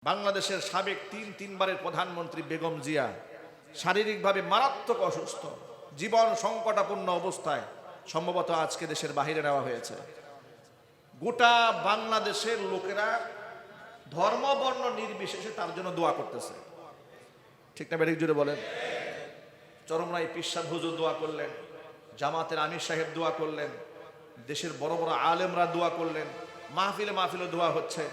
বাংলাদেশের সাবেক তিনবারের প্রধানমন্ত্রী বেগম জিয়া শারীরিকভাবে মারাত্মক অসুস্থ, জীবন সংকটাপন্ন অবস্থায় সম্ভবত আজকে দেশের বাহিরে নেওয়া হয়েছে। গোটা বাংলাদেশের লোকেরা ধর্ম বর্ণ নির্বিশেষে তার জন্য দোয়া করতেছে। ঠিক না বেরিক জুড়ে বলেন? চরমরাই পীর সাহেব হুজুর দোয়া করলেন, জামাতের আমির সাহেব দোয়া করলেন, দেশের বড় বড় আলেমরা দোয়া করলেন, মাহফিলে মাহফিলে দোয়া হচ্ছে,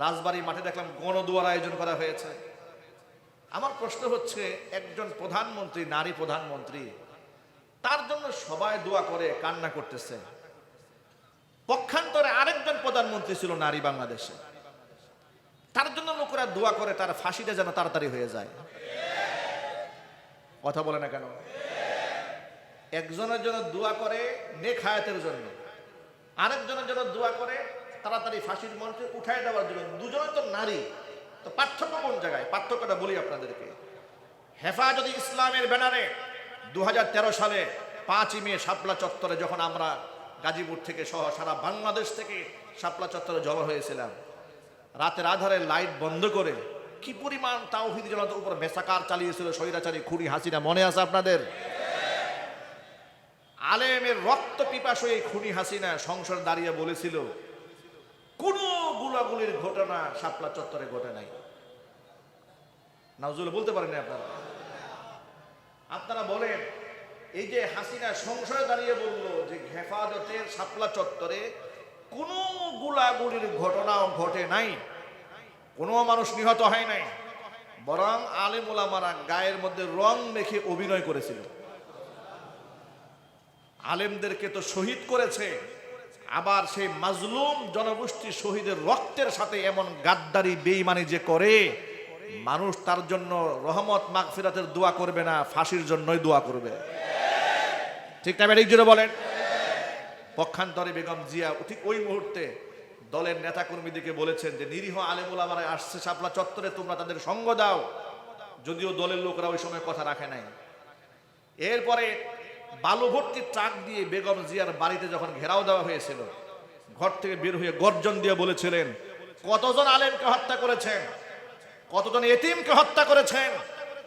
রাজবাড়ী মাঠে দেখলাম গণদোয়ার আয়োজন করা হয়েছে। আমার প্রশ্ন হচ্ছে, একজন প্রধানমন্ত্রী, নারী প্রধানমন্ত্রী, তার জন্য সবাই দোয়া করে কান্না করতেছে। পক্ষান্তরে আরেকজন প্রধানমন্ত্রী ছিল নারী বাংলাদেশে, তার জন্য লোকেরা দোয়া করে তার ফাঁসিটা যেন তাড়াতাড়ি হয়ে যায়। কথা বলে না কেন? একজনের জন্য দোয়া করে নেক হায়াতের জন্য, আরেকজনের জন্য দোয়া করে তাড়াতাড়ি ফাঁসির মঞ্চে উঠায় দেওয়ার জন্য। দুজনে তো নারী, তো পার্থক্য কোন জায়গায়? পার্থক্যটা বলি আপনাদেরকে। হেফাজতে ইসলামের ব্যানারে 2013 সালে 5ই মে শাপলা চত্বরে যখন আমরা গাজীপুর থেকে সহ সারা বাংলাদেশ থেকে শাপলা চত্বরে জড়ো হয়েছিলাম, রাতের আধারে লাইট বন্ধ করে কি পরিমাণ তাওহীদি জনতার উপর মেসাকার চালিয়েছিল স্বৈরাচারী খুনি হাসিনা, মনে আছে আপনাদের? আলেমের রক্ত পিপাসু এই খুনি হাসিনা সংসদ দাঁড়িয়ে বলেছিল, কোন গুলাগুলির ঘটনা শাপলা চত্বরে ঘটে নাই। নাউজুবিল্লাহ বলতে পারেন না আপনারা? আপনারা বলেন, এই যে হাসিনা সংসদে দাঁড়িয়ে বলল যে হেফাজতের শাপলা চত্বরে কোন গুলাগুলির ঘটনাও ঘটে নাই, কোনো মানুষ নিহত হয় নাই, বরং আলেম ওলামারা গায়ের মধ্যে রং মেখে অভিনয় করেছিল। আলেমদেরকে তো শহীদ করেছে, আবার সেই মাজলুম জনগোষ্ঠী শহীদের রক্তের সাথে এমন গাদ্দারি বেঈমানি যে করে, মানুষ তার জন্য রহমত মাগফিরাতের দোয়া করবে না, ফাঁসির জন্যই দোয়া করবে। ঠিক না বেরিক জুড়ে বলেন? পক্ষান্তরে বেগম জিয়া ঠিক ওই মুহূর্তে দলের নেতাকর্মীদেরকে বলেছেন যে নিরীহ আলেম ওলামারা আসছে শাপলা চত্বরে, তোমরা তাদের সঙ্গ দাও। যদিও দলের লোকরা ওই সময় কথা রাখে নাই। এরপরে বালু ভর্তি ট্রাক দিয়ে বেগম জিয়ার বাড়িতে যখন ঘেরাও দেওয়া হয়েছিল, ঘর থেকে বের হয়ে গর্জন দিয়ে বলেছিলেন, কতজন আলেমকে হত্যা করেছেন, কতজন এতিমকে হত্যা করেছেন,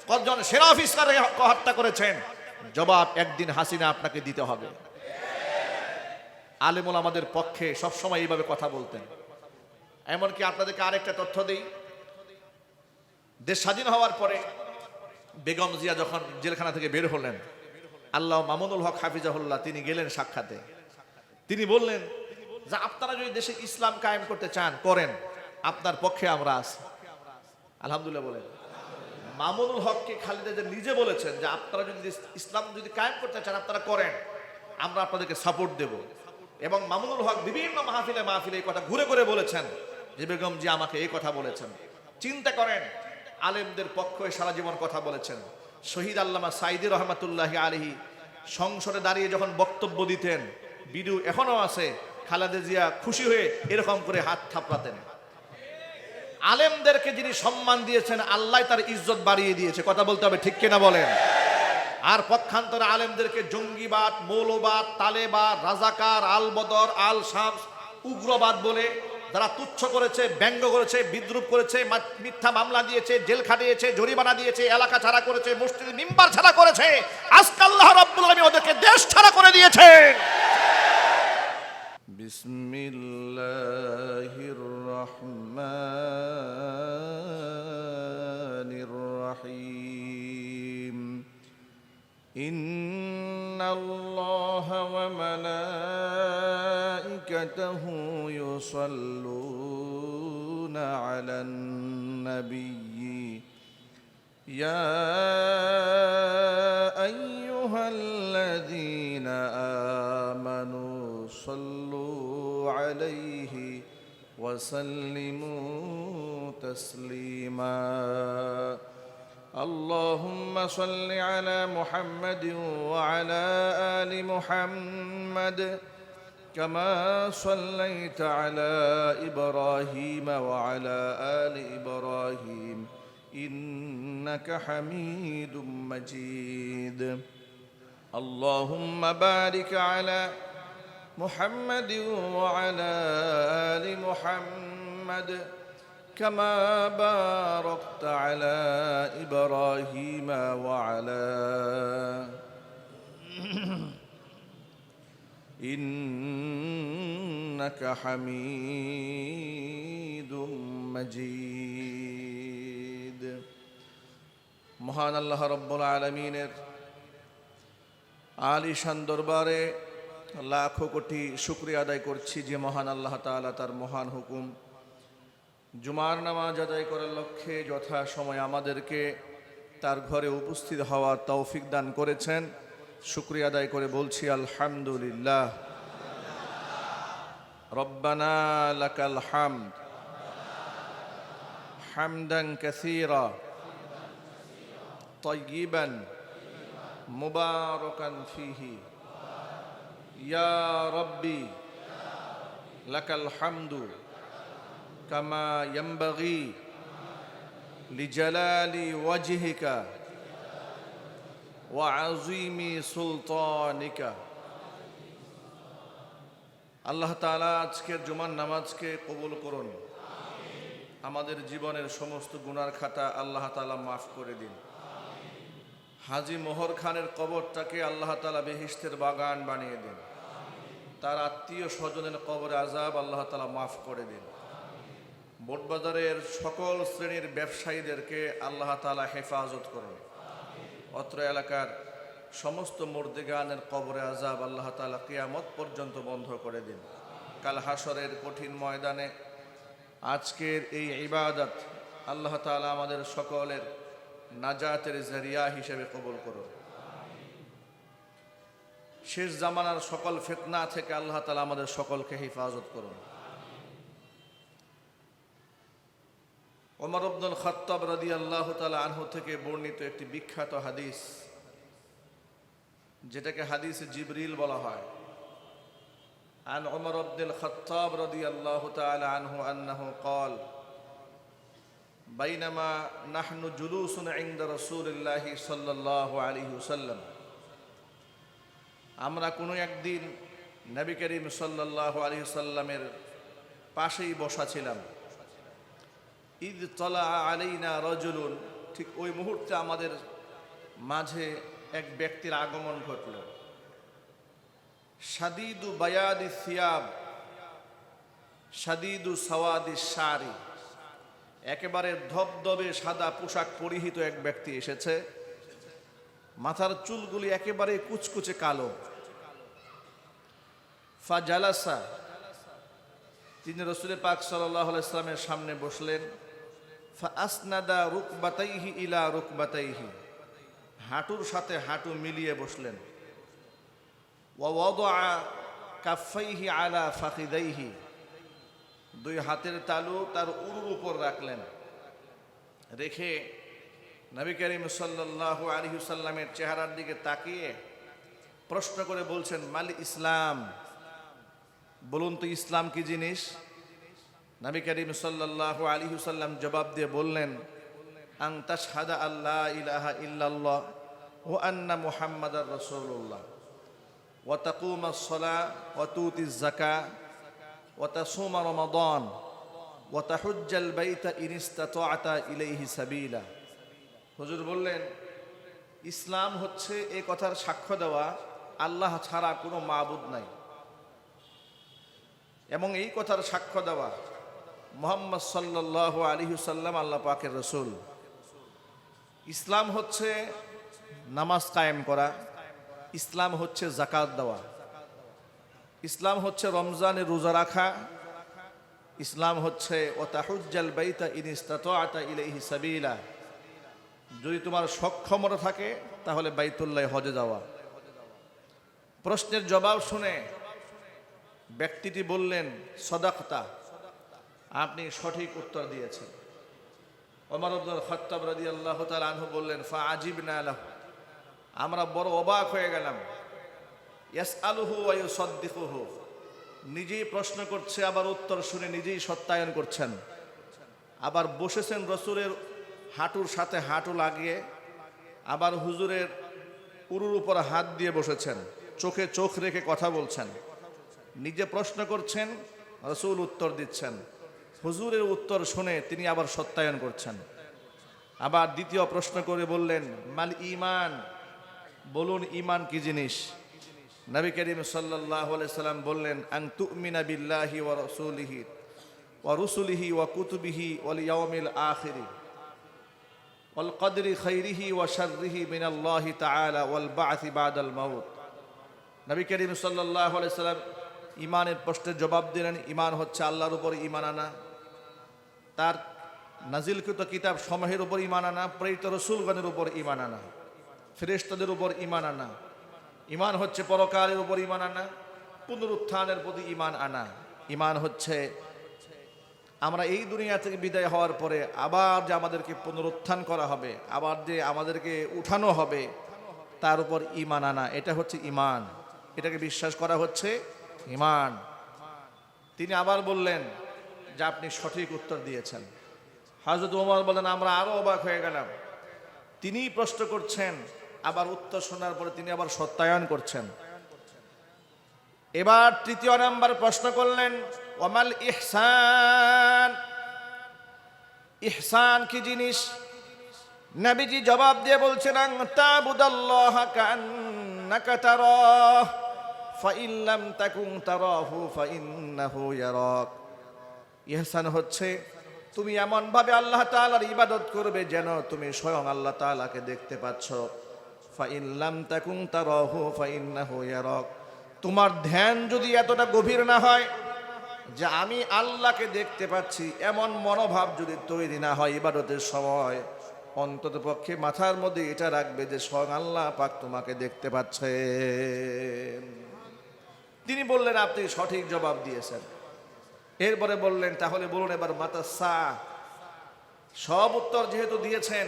কতজন সেনা অফিসারকে হত্যা করেছেন, জবাব একদিন হাসিনা আপনাকে দিতে হবে। আলেমুল আমাদের পক্ষে সবসময় এইভাবে কথা বলতেন। এমনকি আপনাদেরকে আরেকটা তথ্য দিই, দেশ স্বাধীন হওয়ার পরে বেগম জিয়া যখন জেলখানা থেকে বের হলেন, আল্লাহ মামুনুল হক হাফিজাহুল্লাহ তিনি গেলেন সাক্ষাতে। তিনি বললেন যে আপনারা যদি দেশে ইসলাম কায়েম করতে চান করেন, আপনার পক্ষে আমরা আছি। আলহামদুলিল্লাহ বলেন। মামুনুল হককে খালেদা জিয়া নিজে বলেছেন যে আপনারা যদি ইসলাম যদি কায়েম করতে চান আপনারা করেন, আমরা আপনাদেরকে সাপোর্ট দেব। এবং মামুনুল হক বিভিন্ন মাহফিলে মাহফিলে এই কথা ঘুরে ঘুরে বলেছেন যে বেগম জি আমাকে এই কথা বলেছেন। চিন্তা করেন, আলেমদের পক্ষে সারা জীবন কথা বলেছেন। শহীদ আল্লামা সাইদি রহমাতুল্লাহি আলাইহি সংসদে দাঁড়িয়ে যখন বক্তব্য দিতেন, ভিডিও এখনো আছে, খালেদা জিয়া খুশি হয়ে এরকম করে হাত থাপড়াতেন। আলেমদেরকে যিনি সম্মান দিয়েছেন, আল্লাহ তার ইজ্জত বাড়িয়ে দিয়েছে। কথা বলতে হবে, ঠিক কিনা বলেন? আর পক্ষান্তরে আলেমদেরকে জঙ্গিবাদ, মৌলবাদ, তালেবাদ, রাজাকার, আল বদর, আল শামস, উগ্রবাদ বলে যারা তুচ্ছ করেছে, ব্যঙ্গ করেছে, বিদ্রুপ করেছে, মিথ্যা মামলা দিয়েছে, জেল খাটিয়েছে, জরিমানা দিয়েছে, এলাকা ছাড়া করেছে, মসজিদের মিম্বার ছাড়া করেছে, আজকে আল্লাহ রাব্বুল আলামিন ওদেরকে দেশ ছাড়া করে দিয়েছেন। বিসমিল্লাহির রহমানির রহিম। ইন্নাল্লাহা ওয়া মালাইকাতাহু ইউসাল্লুনা আলান নাবিয়্যি ইয়া আইয়ুহাল্লাযীনা আমানু সাল্লু আলাইহি ওয়া সাল্লিমু তাসলিমা। اللهم صل على محمد وعلى آل محمد كما صليت على إبراهيم وعلى آل إبراهيم إنك حميد مجيد. اللهم بارك على محمد وعلى آل محمد كما باركت على إبراهيم وعلى إنك حميد مجيد। মহান আল্লাহ রব্বুল আলামিনের আলিশান দরবারে লাখো কোটি শুকরিয়া আদায় করছি যে মহান আল্লাহ তাআলা তার মহান হুকুম জুমার নামাজ আদায় করার লক্ষ্যে যথা সময় আমাদেরকে তার ঘরে উপস্থিত হওয়ার তৌফিক দান করেছেন। শুকরিয়া আদায় করে বলছি আলহামদুলিল্লাহ। রব্বানা লাকাল হামদ হামদান কাসীরা তাইয়িবান মুবারাকান ফীহি ইয়া রাব্বি লাকাল হামদু কামা ইয়ানবাগি লিজালালি ওয়াজহিকা ওয়া আযীমি সুলতানিকা। আল্লাহ তাআলা আজকের জুমার নামাজকে কবুল করুন। আমাদের জীবনের সমস্ত গুনার খাতা আল্লাহ তাআলা মাফ করে দিন। হাজী মোহর খানের কবরটাকে আল্লাহ তাআলা বেহেশতের বাগান বানিয়ে দিন। তার আত্মীয় স্বজনের কবরে আযাব আল্লাহ তাআলা মাফ করে দিন। বোটবাজারের সকল শ্রেণীর ব্যবসায়ীদেরকে আল্লাহ তাআলা হেফাজত করুন। অত্র এলাকার সমস্ত মুর্দিগানের কবরে আযাব আল্লাহ তাআলা কিয়ামত পর্যন্ত বন্ধ করে দিন। কাল হাসরের কঠিন ময়দানে আজকের এই ইবাদত আল্লাহ তাআলা আমাদের সকলের নাজাতের জরিয়া হিসেবে কবুল করুন। শেষ জামানার সকল ফিতনা থেকে আল্লাহ তাআলা আমাদের সকলকে হেফাজত করুন। ওমর ইবনুল খাত্তাব রাদিয়াল্লাহু তাআলা আনহু থেকে বর্ণিত একটি বিখ্যাত হাদিস, যেটাকে হাদিসে জিবরিল বলা হয়। আন ওমর ইবনুল খাত্তাব রাদিয়াল্লাহু তাআলা আনহু আন্নাহু قال বাইনামা নাহনু জুলুসুন ইনদা রাসূলিল্লাহি সাল্লাল্লাহু আলাইহি ওয়াসাল্লাম, আমরা কোনো একদিন নবী করিম সাল্লাল্লাহু আলাইহি ওয়াসাল্লামের পাশেই বসা ছিলাম। ইদ তলা আলাইনা রাজুলুন, ঠিক ওই মুহূর্তে আমাদের মাঝে এক ব্যক্তির আগমন ঘটল। শাদীদু বায়াদি সিয়াব শাদীদু সাওয়াদি শারি, একেবারে ধবধবে সাদা পোশাক পরিহিত এক ব্যক্তি এসেছে। মাথার চুলগুলি একেবারে কুচকুচে কালো। ফাজালাসা, তিনি রাসূল পাক সাল্লাল্লাহু আলাইহি ওয়াসাল্লামের সামনে বসলেন। ফাআসনাদা রুকবাতাইহি ইলা রুকবাতাইহি, হাঁটুর সাথে হাঁটু মিলিয়ে বসলেন। ওয়া ওয়াদাআ কাফাইহি আলা ফাখিদাইহি, দুই হাতের তালু তার উরুর উপর রাখলেন। রেখে নবী করিম সাল্লাল্লাহু আলাইহি ওয়াসাল্লামের চেহারার দিকে তাকিয়ে প্রশ্ন করে বলছেন, মালি ইসলাম, বলুন তো ইসলাম কি জিনিস? নবী করিম সাল্লাল্লাহু আলাইহি ওয়াসাল্লাম জবাব দিয়ে বললেন, আন তাশহাদা আল্লা ইলাহা ইল্লাল্লাহ ওয়া আন্না মুহাম্মাদার রাসূলুল্লাহ ওয়া তাকুমাস সালাহ ওয়া তুতিজ যাকাত ওয়া তাসুমা রমাদান ওয়া তাহুজ্জাল বাইতা ইন ইসতাতা'তা ইলাইহি সাবিলা। হুজুর বললেন, ইসলাম হচ্ছে এই কথার সাক্ষ্য দেওয়া আল্লাহ ছাড়া কোনো মাবুদ নাই, এবং এই কথার সাক্ষ্য দেওয়া মুহাম্মদ সাল্লাল্লাহু আলাইহি ওয়াসাল্লাম আল্লাহ পাকের রাসূল। ইসলাম হচ্ছে নামাজ কায়েম করা, ইসলাম হচ্ছে যাকাত দেওয়া, ইসলাম হচ্ছে রমজানে রোজা রাখা, ইসলাম হচ্ছে ওয়া তাহুজ্জাল বাইতা ইন ইসতাতা'তা ইলাইহি সাবিলা, যদি তোমার সক্ষমতা থাকে তাহলে বাইতুল্লাহ হজে যাওয়া। প্রশ্নের জবাব শুনে ব্যক্তিটি বললেন, সাদাকতা, আপনি সঠিক উত্তর দিয়েছেন। ওমর ইবনুল খাত্তাব রাদিয়াল্লাহু তাআলা আনহু বললেন, ফাআজিবনা লাহু, আমরা বড় অবাক হয়ে গেলাম। ইয়াসআলুহু ওয়া ইউসাদ্দিকুহু, নিজেই প্রশ্ন করছে আবার উত্তর শুনে নিজেই সত্যায়ন করছেন। আবার বসেছেন রাসূলের হাঁটুর সাথে হাঁটু লাগিয়ে, আবার হুজুরের উরুর উপর হাত দিয়ে বসেছেন, চোখে চোখ রেখে কথা বলছেন, নিজে প্রশ্ন করছেন, রাসূল উত্তর দিচ্ছেন। হুজুরের উত্তর শুনে তিনি আবার সত্যায়ন করছেন। আবার দ্বিতীয় প্রশ্ন করে বললেন, মাল ঈমান, বলুন ঈমান কি জিনিস? নবী করিম সাল্লাল্লাহু আলাইহি সাল্লাম বললেন, আন তুমিনা বিল্লাহি ওয়া রুসুলিহি ওয়া কুতুবিহি ওয়াল ইয়াউমিল আখির ওয়াল কদরি খাইরিহি ওয়া শাররিহি মিনাল্লাহি তাআলা ওয়াল বা'থি বাদাল মাউত। নবী করিম সাল্লাল্লাহু আলাইহি সাল্লাম ঈমানের প্রশ্নের জবাব দিলেন, ঈমান হচ্ছে আল্লাহর উপর ঈমান আনা, তার নাজিলকৃত কিতাব সমূহের উপর ঈমান আনা, প্রেরিত রাসূলগণের উপর ঈমান আনা, ফেরেশতাদের উপর ঈমান আনা। ঈমান হচ্ছে পরকালের উপর ঈমান আনা, পুনরুত্থানের প্রতি ঈমান আনা। ঈমান হচ্ছে আমরা এই দুনিয়া থেকে বিদায় হওয়ার পরে আবার যে আমাদেরকে পুনরুত্থান করা হবে, আবার যে আমাদেরকে উঠানো হবে, তার উপর ঈমান আনা। এটা হচ্ছে ঈমান, এটাকে বিশ্বাস করা হচ্ছে ঈমান। তিনি আবার বললেন যে আপনি সঠিক উত্তর দিয়েছেন। হযরত ওমর বলেন, আমরা আরো অবাক হয়ে গেলাম। তিনিই প্রশ্ন করছেন, আবার উত্তর শোনার পরে তিনি আবার সত্যায়ন করছেন। এবার তৃতীয় নাম্বার প্রশ্ন করলেন, ওয়ামাল ইহসান, ইহসান কি জিনিস? নবীজি জবাব দিয়ে বলছেন, আন তা'বুদাল্লাহা কাআন্নাকা তারাহ ফাইন লাম তাকুন তারাহু ফাইন্নাহু ইয়ারাক। ইহসান হচ্ছে তুমি এমন ভাবে আল্লাহ তাআলার ইবাদত করবে যেন তুমি স্বয়ং আল্লাহ তাআলাকে দেখতে পাচ্ছ। ফাইন লাম তাকুন তারাহু ফাইন্নাহু ইয়ারাক। তোমার ধ্যান যদি এতটা গভীর না হয় যে আমি আল্লাহকে দেখতে পাচ্ছি, এমন মনোভাব যদি তৈরি না হয় ইবাদতের সময়, অন্তত পক্ষে মাথার মধ্যে এটা রাখবে যে স্বয়ং আল্লাহ পাক তোমাকে দেখতে পাচ্ছেন। তিনি বললেন, আপনি সঠিক জবাব দিয়েছেন। এরপরে বললেন, তাহলে বলুন এবার মাতা সা, সব উত্তর যেহেতু দিয়েছেন,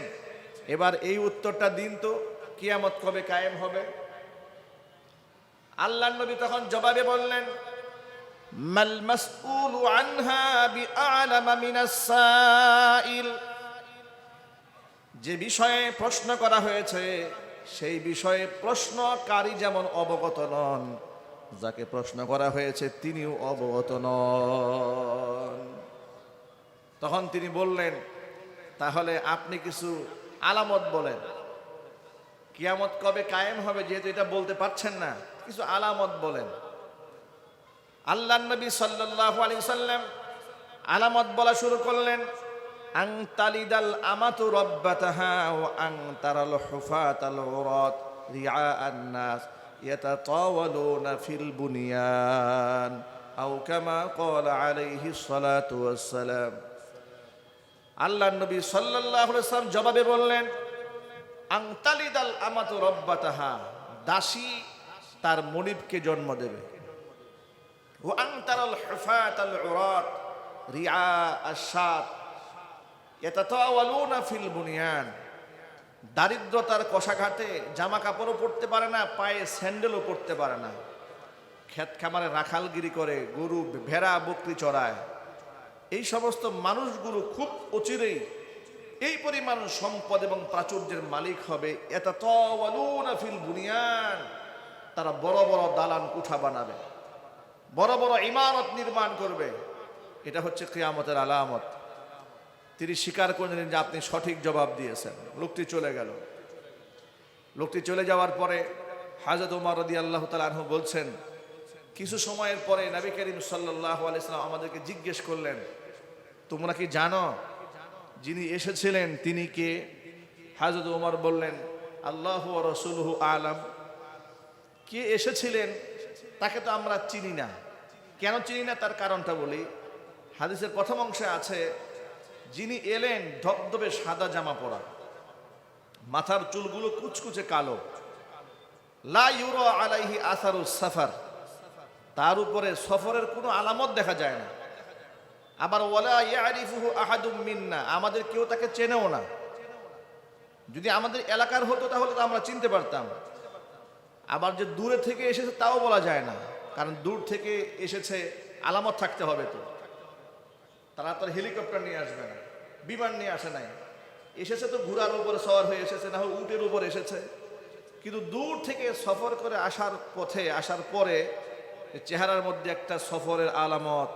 এবার এই উত্তরটা দিন তো, কিয়ামত কবে কায়েম হবে? আল্লাহর নবী তখন জবাবে বললেন, মাল মাসউলু আনহা বিআলামা মিনাস সাইল। যে বিষয়ে প্রশ্ন করা হয়েছে সেই বিষয়ে প্রশ্নকারী যেমন অবগত নন, যাকে প্রশ্ন করা হয়েছে তিনিও অবগত নন। তখন তিনি বললেন, তাহলে আপনি কিছু আলামত বলেন, কিয়ামত কবে কায়েম হবে, যেহেতু এটা বলতে পারছেন না, কিছু আলামত বলেন। আল্লাহর নবী সাল্লাল্লাহু আলাইহি ওয়াসাল্লাম আলামত বলা শুরু করলেন, আন তালিদাল আমাতু রাব্বাতাহা ওয়া আন তারাল হুফাতাল উরাত রিআআন নাস ইয়াতাতাওয়ালুনা ফিল বুনিয়ান আও কামা ক্বালা আলাইহিস সালাতু ওয়াস সালাম। আল্লাহর নবী সাল্লাল্লাহু আলাইহি ওয়াসাল্লাম জবাবে বললেন, আন তালিদাল আমাতু রাব্বাতাহা, দাসী তার মনিবকে জন্ম দেবে। ওয়া আন তারাল হুফাতাল উরাত রিআআশ শাত ইয়াতাতাওয়ালুনা ফিল বুনিয়ান, দারিদ্রতার কষাঘাটে জামা কাপড়ও পরতে পারে না, পায়ে স্যান্ডেলও পরতে পারে না, ক্ষেত খামারে রাখালগিরি করে, গরু ভেড়া বকরি চড়ায়। এই সমস্ত মানুষগুলো খুব অচিরেই এই পরিমাণ সম্পদ এবং প্রাচুর্যের মালিক হবে। ইয়াতাতাওয়ালুনা ফিল বুনিয়ান, তারা বড় বড় দালান কুঠা বানাবে, বড় বড় ইমারত নির্মাণ করবে। এটা হচ্ছে কিয়ামতের আলামত। তিনি স্বীকার করলেন যে আপনি সঠিক জবাব দিয়েছেন। লোকটি চলে গেল। লোকটি চলে যাওয়ার পরে হযরত ওমর রাদিয়াল্লাহু তাআলা আনহু বলছেন, কিছু সময়ের পরে নবী করিম সাল্লাল্লাহু আলাইহি সাল্লাম আমাদেরকে জিজ্ঞেস করলেন, তোমরা কি জানো যিনি এসেছিলেন তিনি কে? হযরত ওমর বললেন, আল্লাহু ওয়া রাসূলুহু আ'লাম। কে এসেছিলেন তাকে তো আমরা চিনি না। কেন চিনি না তার কারণটা বলি। হাদিসের প্রথম অংশে আছে, যিনি এলেন ধবধবে সাদা জামা পরা, মাথার চুলগুলো কুচকুচে কালো, লা ইউরা আলাইহি আসারুস সাফার, তার উপরে সফরের কোনো আলামত দেখা যায় না। আবার ওয়ালা ইয়ারিফুহু আহাদুম মিন্না, আমাদের কেউ তাকে চেনেও না। যদি আমাদের এলাকার হতো তাহলে তো আমরা চিনতে পারতাম। আবার যে দূরে থেকে এসেছে তাও বলা যায় না, কারণ দূর থেকে এসেছে আলামত থাকতে হবে। তো তারা তো হেলিকপ্টার নিয়ে আসবে না, বিমান নিয়ে আসে নাই, এসেছে তো ঘোড়ার উপরে সওয়ার হয়ে এসেছে, না হয় উটের উপর এসেছে। কিন্তু দূর থেকে সফর করে আসার পথে, আসার পরে চেহারার মধ্যে একটা সফরের আলামত,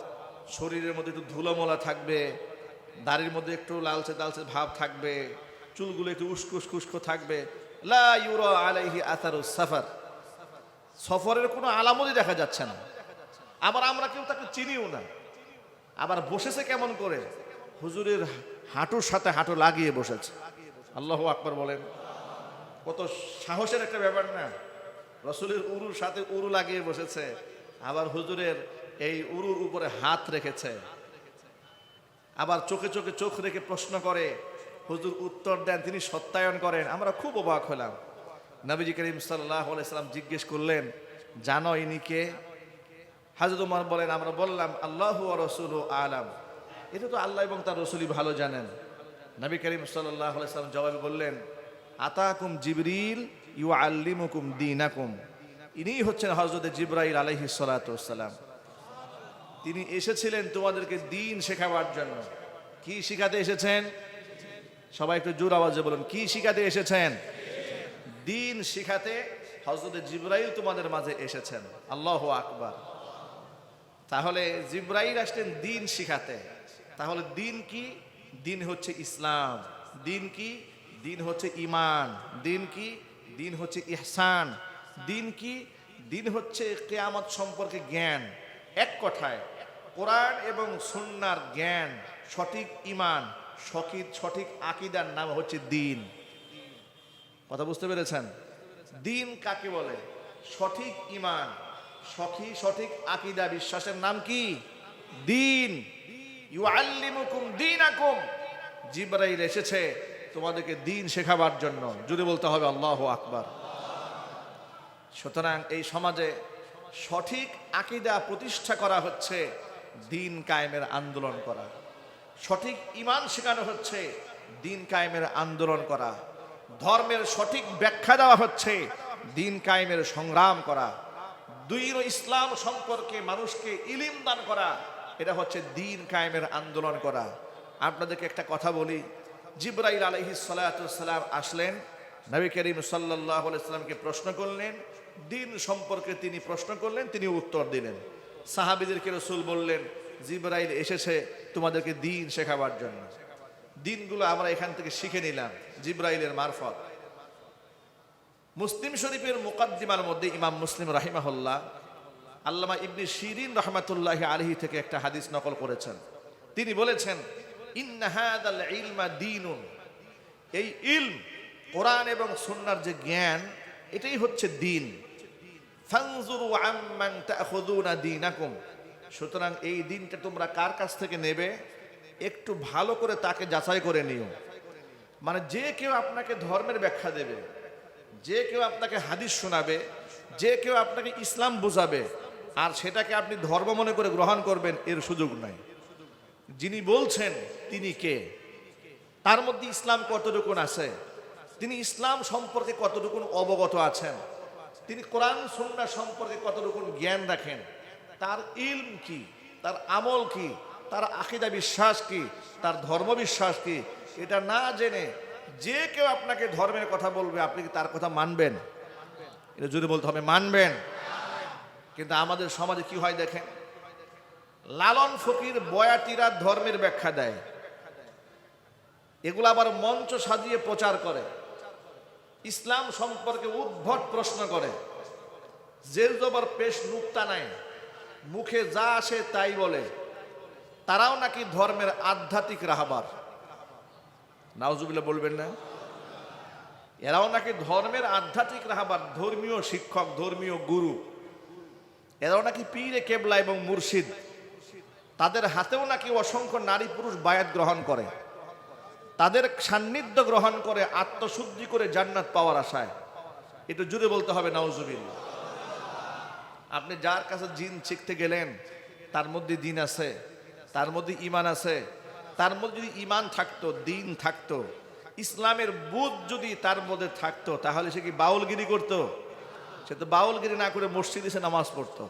শরীরের মধ্যে একটু ধুলোমলা থাকবে, দাড়ির মধ্যে একটু লালচে লালচে ভাব থাকবে, চুলগুলো একটু উস্কো থাকবে। লা ইউরা আলাইহি আথারুস সাফার, সফরের কোনো আলামতই দেখা যাচ্ছে না। আবার আমরা কেউ তাকে চিনিও না। আবার বসেছে কেমন করে? হুজুরের হাঁটুর সাথে হাঁটু লাগিয়ে বসেছে। আল্লাহু আকবার বলেন। কত সাহসের একটা ব্যাপার না? রসুলের উরুর সাথে উরু লাগিয়ে বসেছে, আবার হুজুরের এই উরুর উপরে হাত রেখেছে। আবার চোখে চোখে চোখ রেখে প্রশ্ন করে, হুজুর উত্তর দেন, তিনি সত্যায়ন করেন। আমরা খুব অবাক হলাম। নবীজি করিম সাল্লাল্লাহু আলাইহি সাল্লাম জিজ্ঞেস করলেন, জানো ইনি কে? হযরত ওমর বলেন, আমরা বললাম আল্লাহু ওয়া রাসূলুহু আলাম, এটা তো আল্লাহ এবং তার রাসূলই ভালো জানেন। নবী করিম সাল্লাল্লাহু আলাইহি সাল্লাম জবাবে বললেন, আতাকুম জিবরিল ইউআল্লিমুকুম দীনাকুম, ইনিই হচ্ছেন হযরত জিবরাইল আলাইহিস সালাতু ওয়াস সালাম। তিনি এসেছিলেন তোমাদেরকে দ্বীন শেখাবার জন্য। কি শিখাতে এসেছেন? সবাই একটু জোর আওয়াজে বলুন, কি শিখাতে এসেছেন? দ্বীন শিখাতে হযরত জিবরাইল তোমাদের মাঝে এসেছেন। আল্লাহু আকবার। তাহলে জিবরাইল আসলেন দ্বীন শিখাতে। তাহলে দ্বীন কি? দ্বীন হচ্ছে ইসলাম। দ্বীন কি? দ্বীন হচ্ছে ঈমান। দ্বীন কি? দ্বীন হচ্ছে ইহসান। দ্বীন কি? দ্বীন হচ্ছে কিয়ামত সম্পর্কে জ্ঞান। এক কথায় কোরআন এবং সুন্নাহর জ্ঞান, সঠিক ঈমান, সঠিক আকীদার নাম হচ্ছে দ্বীন। কথা বুঝতে পেরেছেন? দ্বীন কাকে বলে? সঠিক ঈমান, সঠিক আকীদা, বিশ্বাসের নাম কি? দ্বীন। ইউআল্লিমুকুম দীনাকুম, জিবরাইল এসেছে তোমাদেরকে দ্বীন শেখাবার জন্য। যদি বলতে হবে আল্লাহু আকবার। সুতরাং এই সমাজে সঠিক আকীদা প্রতিষ্ঠা করা হচ্ছে দ্বীন কায়েমের আন্দোলন করা। সঠিক ঈমান শেখানো হচ্ছে দ্বীন কায়েমের আন্দোলন করা। ধর্মের সঠিক ব্যাখ্যা দেওয়া হচ্ছে দ্বীন কায়েমের সংগ্রাম করা। দ্বীন ও ইসলাম সম্পর্কে মানুষকে ইলম দান করা, এটা হচ্ছে দ্বীন কায়েমের আন্দোলন করা। আপনাদেরকে একটা কথা বলি, জিবরাইল আলাইহিস সালাতু ওয়াস সালাম আসলেন, নবী করিম সাল্লাল্লাহু আলাইহি সাল্লামকে প্রশ্ন করলেন, দ্বীন সম্পর্কে তিনি প্রশ্ন করলেন, তিনি উত্তর দিলেন। সাহাবীদেরকে রাসূল বললেন, জিবরাইল এসেছে তোমাদেরকে দ্বীন শেখাবার জন্য। দ্বীনগুলো আমরা এখান থেকে শিখে নিলাম জিবরাইলের মারফত। মুসলিম শরীফের মুকাদ্দিমার মধ্যে ইমাম মুসলিম রাহিমাহুল্লাহ আল্লামা ইবনে শিরিন রাহমাতুল্লাহি আলাইহি থেকে একটা হাদিস নকল করেছেন। তিনি বলেছেন, ইন্না হাযাল ইলমা দীনুন, এই ইলম, কোরআন এবং সুন্নাহর যে জ্ঞান, এটাই হচ্ছে দ্বীন। ফানজুরু আম্মান তাখুযুনা দীনাকুম, সুতরাং এই দ্বীনটা তোমরা কার কাছ থেকে নেবে একটু ভালো করে তাকে যাচাই করে নিও। মানে যে কেউ আপনাকে ধর্মের ব্যাখ্যা দেবে, যে কেউ আপনাকে হাদিস শোনাবে, যে কেউ আপনাকে ইসলাম বোঝাবে, আর সেটাকে আপনি ধর্ম মনে করে গ্রহণ করবেন, এর সুযোগ নাই। যিনি বলছেন তিনি কে, তার মধ্যে ইসলাম কতটুকু আছে, তিনি ইসলাম সম্পর্কে কতটুকু অবগত আছেন, তিনি কোরআন সুন্নাহ সম্পর্কে কতটুকু জ্ঞান রাখেন, তার ইলম কি, তার আমল কি, তার আকীদা বিশ্বাস কি, তার ধর্ম বিশ্বাস কি, এটা না জেনে যে কেউ আপনাকে ধর্মের কথা বলবে, আপনি কি তার কথা মানবেন? এটা যদি বলতে হবে মানবেন। কিন্তু আমাদের সমাজে কি হয় দেখেন, লালন ফকির বয়াতিরা ধর্মের ব্যাখ্যা দেয়, এগুলো আবার মঞ্চ সাজিয়ে প্রচার করে, ইসলাম সম্পর্কে উদ্ভট প্রশ্ন করে, জের জবর পেশ নুক্তা নাই, মুখে যা আসে তাই বলে। তারাও নাকি ধর্মের আধ্যাত্মিক রাহবার। নাউজুবিল্লাহ বলবেন না? এরাও নাকি ধর্মের আধ্যাত্মিক রাহবার, ধর্মীয় শিক্ষক, ধর্মীয় গুরু। এরাও নাকি পীরে কেবলা এবং মুর্শিদ। তাদের হাতেও নাকি অসংখ্য নারী পুরুষ বায়াত গ্রহণ করে, তাদের সান্নিধ্য গ্রহণ করে, আত্মশুদ্ধি করে জান্নাত পাওয়ার আশায়। একটু জুড়ে বলতে হবে নাউজুবিল্লাহ। আপনি যার কাছে জিন শিখতে গেলেন, তার মধ্যে দ্বীন আছে, তার মধ্যে ঈমান আছে। তার মধ্যে যদি ঈমান থাকতো, দ্বীন থাকতো, ইসলামের বুধ যদি তার মধ্যে থাকতো, তাহলে সে কি বাউলগিরি করতো? সে তো বাউলগিরি না করে মসজিদে এসে নামাজ পড়তো।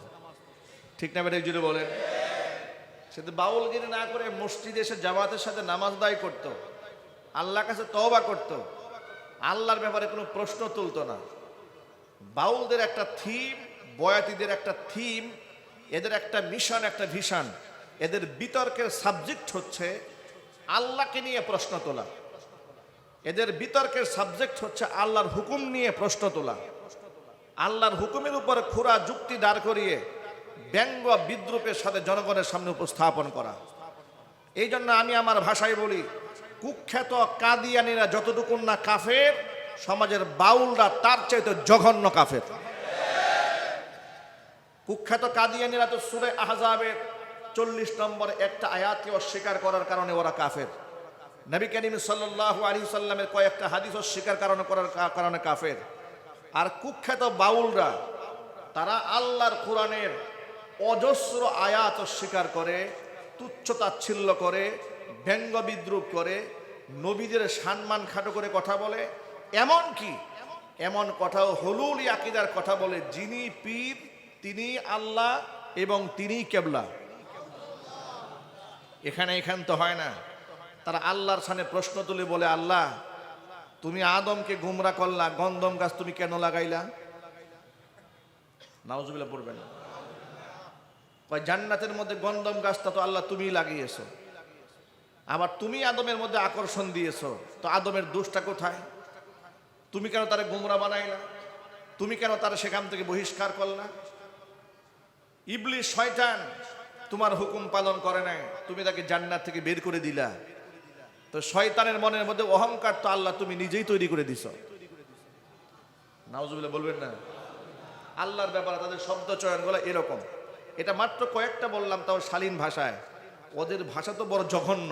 ঠিক না বেটা? জুড়ে বলেন। সে তো বাউলগিরি না করে মসজিদে এসে জামাতের সাথে নামাজ আদায় করতো, আল্লাহর কাছে তওবা করতো, আল্লাহর ব্যাপারে কোনো প্রশ্ন তুলতো না। বাউলদের একটা থিম, বয়াতিদের একটা থিম, এদের একটা মিশন, একটা ভিশন, এদের বিতর্কের সাবজেক্ট হচ্ছে আল্লাহকে নিয়ে প্রশ্ন তোলা। এদের বিতর্কের সাবজেক্ট হচ্ছে আল্লাহর হুকুম নিয়ে প্রশ্ন তোলা। আল্লাহর হুকুমের উপর খুরা যুক্তি দাঁড় করিয়ে ব্যঙ্গ বিদ্রুপের সাথে জনগণের সামনে উপস্থাপন করা। এই জন্য আমি আমার ভাষায় বলি, কুখ্যাত কাদিয়ানীরা যতটুকু না কাফের, সমাজের বাউলরা তার চাইতে জঘন্য কাফের। কুখ্যাত কাদিয়ানীরা তো সূরা আহজাবের 40 নম্বর একটা আয়াতকে অস্বীকার করার কারণে ওরা কাফের। নবী করিম সাল্লাল্লাহু আলাইহি সাল্লামের কয়েকটা হাদিস অস্বীকার করার কারণে কাফের। আর কুখ্যাত বাউলরা তারা আল্লাহর কোরআনের অজস্র আয়াত অস্বীকার করে, তুচ্ছ তাচ্ছিল্য করে, ব্যঙ্গ বিদ্রুপ করে, নবীদের সম্মান খাটো করে কথা বলে। এমনকি এমন কথাও হুলুল আকীদার কথা বলে, যিনি পীর তিনি আল্লাহ এবং তিনি কেবলা। এখানে তো হয় না। তারা আল্লাহর সামনে প্রশ্ন তুলে বলে, আল্লাহ তুমি আদমকে গুমরা করলা, গন্ধম গাছ তুমি কেন লাগাইলা? নাউজুবিল্লাহ পড়বেন। কয় জান্নাতের মধ্যে গন্ধম গাছটা তো আল্লাহ তুমিই লাগিয়েছো, আবার তুমি আদমের মধ্যে আকর্ষণ দিয়েছো, তো আদমের দোষটা কোথায়? তুমি কেন তারে গুমরা বানাইলা? তুমি কেন তারা সেখান থেকে বহিষ্কার করলা? ইবলিস শয়তান তোমার হুকুম পালন করে নাই, তুমি তাকে জান্নাত থেকে বের করে দিলা। তো শয়তানের মনের মধ্যে অহংকার তো আল্লাহ তুমি নিজেই তৈরি করে দিছো। নাউজুবিল্লাহ বলবেন না। আল্লাহর ব্যাপারে তাদের শব্দ চয়নগুলো এরকম। এটা মাত্র কয়েকটা বললাম, তাও শালীন ভাষায়। ওদের ভাষা তো বড় জঘন্য।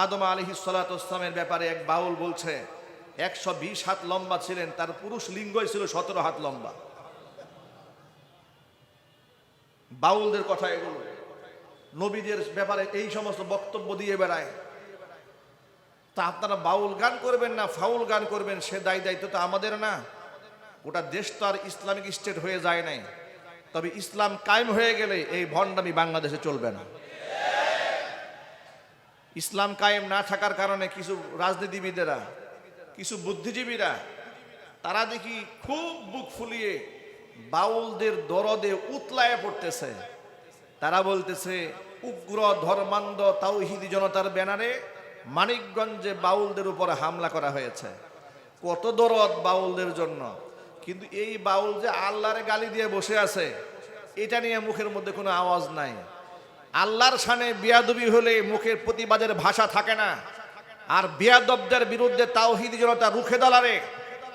আদম আলাইহিস সালাতু ওয়াস সালামের ব্যাপারে এক বাউল বলছে 120 হাত লম্বা ছিলেন, তার পুরুষ লিঙ্গই ছিল 17 হাত লম্বা। বাউলদের কথা এগুলো। নবীদের ব্যাপারে এই সমস্ত বক্তব্য দিয়ে বেড়ায়। তা আপনারা বাউল গান করবেন না ফাউল গান করবেন, সে দায়িত্ব তো আমাদের না। গোটা দেশ তো আর ইসলামিক স্টেট হয়ে যায় নাই। তবে ইসলাম কায়েম হয়ে গেলে এই ভণ্ডামি বাংলাদেশে চলবে না। ইসলাম কায়েম না থাকার কারণে কিছু রাজনীতিবিদেরা, কিছু বুদ্ধিজীবীরা তারা দেখি খুব বুক ফুলিয়ে বাউলদের দরদে উতলায় পড়তেছে। তারা বলতেছে উগ্র ধর্মান্ধ তাওহীদি জনতার ব্যানারে মানিকগঞ্জে বাউলদের উপর হামলা করা হয়েছে। কত দরদ বাউলদের জন্য। কিন্তু এই বাউল যে আল্লাহরে গালি দিয়ে বসে আছে, এটা নিয়ে মুখের মধ্যে কোনো আওয়াজ নাই। আল্লাহর শানে বেয়াদবি হলে মুখের প্রতিবাদের ভাষা থাকে না। আর বেয়াদবদের বিরুদ্ধে তাওহীদি জনতা রুখে দাঁড়াবে।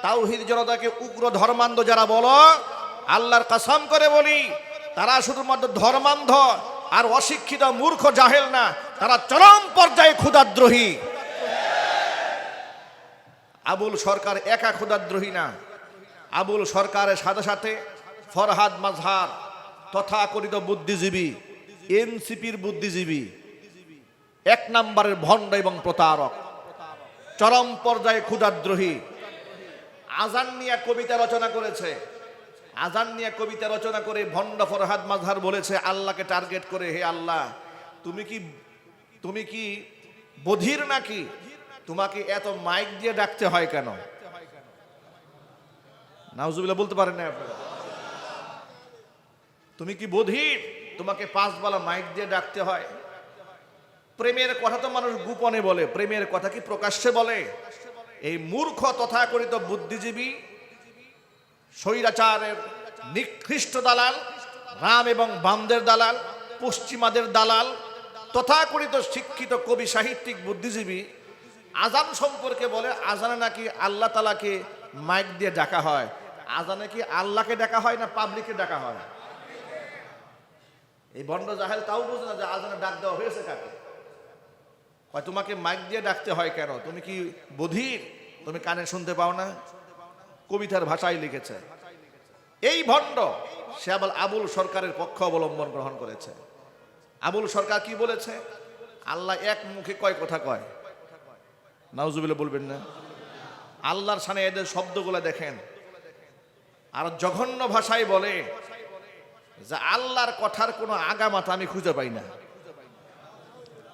তাওহীদি জনতাকে উগ্র ধর্মান্ধ যারা বলো, আল্লাহর কসম করে বলি, তারা শুধুমাত্র ধর্মান্ধ আর অশিক্ষিত মূর্খ জাহেল না, তারা চরম পর্যায়ে ক্ষুধাদ্রোহী। আবুল সরকার একা ক্ষুধাদ্রোহী না। আবুল সরকারের সাথে সাথে ফরহাদ মাজহার তথাকথিত বুদ্ধিজীবী, এনসিপির বুদ্ধিজীবী, 1 নম্বরের ভণ্ড এবং প্রতারক, চরম পর্যায়ে ক্ষুধাদ্রোহী। আজান নিয়ে কবিতা রচনা করেছে। আজান নিয়ে কবিতা রচনা করে ভণ্ড ফরহাদ মাজহার বলেছে আল্লাহকে টার্গেট করে, হে আল্লাহ তুমি কি বধির নাকি? তোমাকে এত মাইক দিয়ে ডাকতে হয় কেন? নাউজুবিল্লাহ বলতে পারেন না আপনারা? তুমি কি বধির? তোমাকে 5 বেলা মাইক দিয়ে ডাকতে হয়? প্রেমের কথা তো মানুষ গোপনে বলে, প্রেমের কথা কি প্রকাশ্যে বলে? এই মূর্খ তথাকথিত বুদ্ধিজীবী, স্বৈরাচারের নিকৃষ্ট দালাল, রাম এবং বামদের দালাল, পশ্চিমাদের দালাল, তথাকথিত শিক্ষিত কবি সাহিত্যিক বুদ্ধিজীবী আজান সম্পর্কে বলে আজানে নাকি আল্লাহ তাআলাকে মাইক দিয়ে ডাকা হয়। আজানে কি আল্লাহকে ডাকা হয় না পাবলিককে ডাকা হয়? এই ভণ্ড জাহেল তাও বোঝে না যে আজানে ডাক দেওয়া হয়েছে কাকে। হয় তোমাকে মাইক দিয়ে ডাকতে হয় কেন? তুমি কি বধির? তুমি কানে শুনতে পাও না? কবিতার ভাষায় লিখেছে। এই ভণ্ড সে আবার আবুল সরকারের পক্ষ অবলম্বন গ্রহণ করেছে। আবুল সরকার কি বলেছে? আল্লাহ এক মুখে কয় কথা কয়? নাউজুবিল্লাহ বলবেন না। আল্লাহর সামনে এদের শব্দগুলো দেখেন। আর জঘন্য ভাষায় বলে যে আল্লাহর কথার কোনো আগা মাথা আমি খুঁজে পাই না।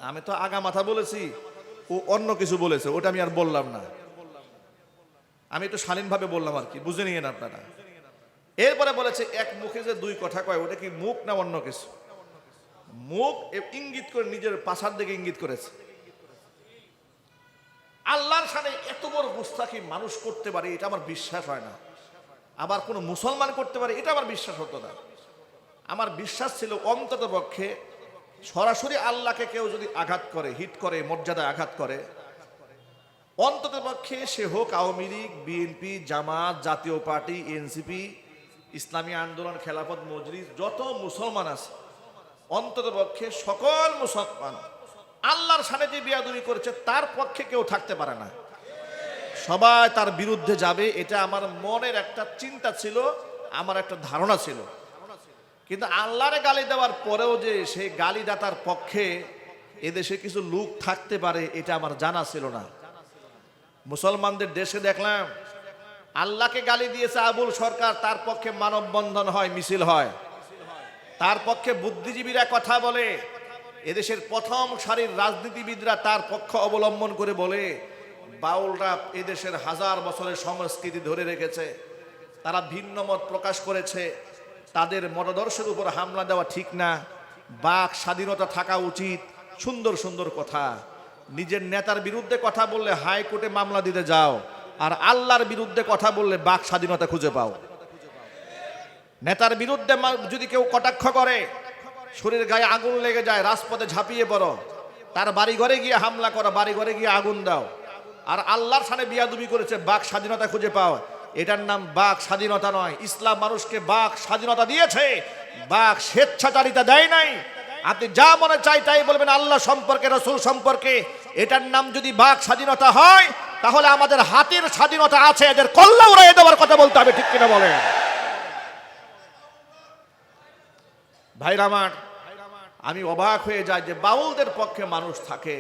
আমি তো আগা মাথা বলেছি, ও অন্য কিছু বলেছে, ওটা আমি আর বললাম না। আমি একটু শালীনভাবে বললাম আর কি, বুঝে নিয়েন আপনারা। এরপরে বলেছে এক মুখে যে 2 কথা কয়, ওটা কি মুখ না অন্য কিছু? মুখ ইঙ্গিত করে নিজের পাছার দিকে ইঙ্গিত করেছে। আল্লাহর সামনে এত বড় গুস্তাখি মানুষ করতে পারে এটা আমার বিশ্বাস হয় না। আবার কোনো মুসলমান করতে পারে এটা আমার বিশ্বাস হতো না। আমার বিশ্বাস ছিল অন্তত পক্ষে সরাসরি আল্লাহকে কেউ যদি আঘাত করে, হিট করে, মর্যাদা আঘাত করে, অন্তত পক্ষে সে হোক আওয়ামী লীগ, বিএনপি, জামাত, জাতীয় পার্টি, এনসিপি, ইসলামী আন্দোলন, খেলাফত মজলিস, যত মুসলমান আছে অন্তত পক্ষে সকল মুসলমান আল্লাহর সামনে যে বিয়াদবি করেছে তার পক্ষে কেউ থাকতে পারে না, সবাই তার বিরুদ্ধে যাবে। এটা আমার মনের একটা চিন্তা ছিল, আমার একটা ধারণা ছিল। কিন্তু আল্লাহর গালি দেওয়ার পরেও যে সেই গালিদাতার পক্ষে এদেশে কিছু লোক থাকতে পারে এটা আমার জানা ছিল না। মুসলমানদের দেশে দেখলাম আল্লাহকে গালি দিয়েছে আবুল সরকার, তার পক্ষে মানববন্ধন হয়, মিছিল হয়, তার পক্ষে বুদ্ধিজীবীরা কথা বলে, এদেশের প্রথম সারির রাজনীতিবিদরা তার পক্ষ অবলম্বন করে বলে বাউলরা এদেশের হাজার বছরের সংস্কৃতি ধরে রেখেছে, তারা ভিন্ন মত প্রকাশ করেছে, তাদের মতাদর্শের উপর হামলা দেওয়া ঠিক না, বাক স্বাধীনতা থাকা উচিত, সুন্দর সুন্দর কথা। নিজের নেতার বিরুদ্ধে কথা বললে হাইকোর্টে মামলা দিতে যাও, আর আল্লাহর বিরুদ্ধে কথা বললে বাক স্বাধীনতা খুঁজে পাও। নেতার বিরুদ্ধে যদি কেউ কটাক্ষ করে, শরীর গায়ে আগুন লেগে যায়, রাজপথে ঝাঁপিয়ে পড়ো, তার বাড়ি ঘরে গিয়ে হামলা করো, বাড়ি ঘরে গিয়ে আগুন দাও। আর আল্লাহর সামনে বিয়াদবি করেছে, বাক স্বাধীনতা খুঁজে পাও, এটার নাম বাক স্বাধীনতা নয়। ইসলাম মানুষকে বাক স্বাধীনতা দিয়েছে, বাক স্বেচ্ছাচারিতা দেয় নাই। আপনি যা মনে চাই তাই বলবেন আল্লাহ সম্পর্কে, রাসূল সম্পর্কে, এটার নাম যদি বাক স্বাধীনতা হয় তাহলে আমাদের হাতের স্বাধীনতা আছে, এদের কল্লা উড়াইয়ে দেওয়ার কথা বলতে হবে, ঠিক কিনা বলেন? ভাইরা আমার, আমি অবাক হয়ে যাই যে বাউলদের পক্ষে মানুষ থাকে।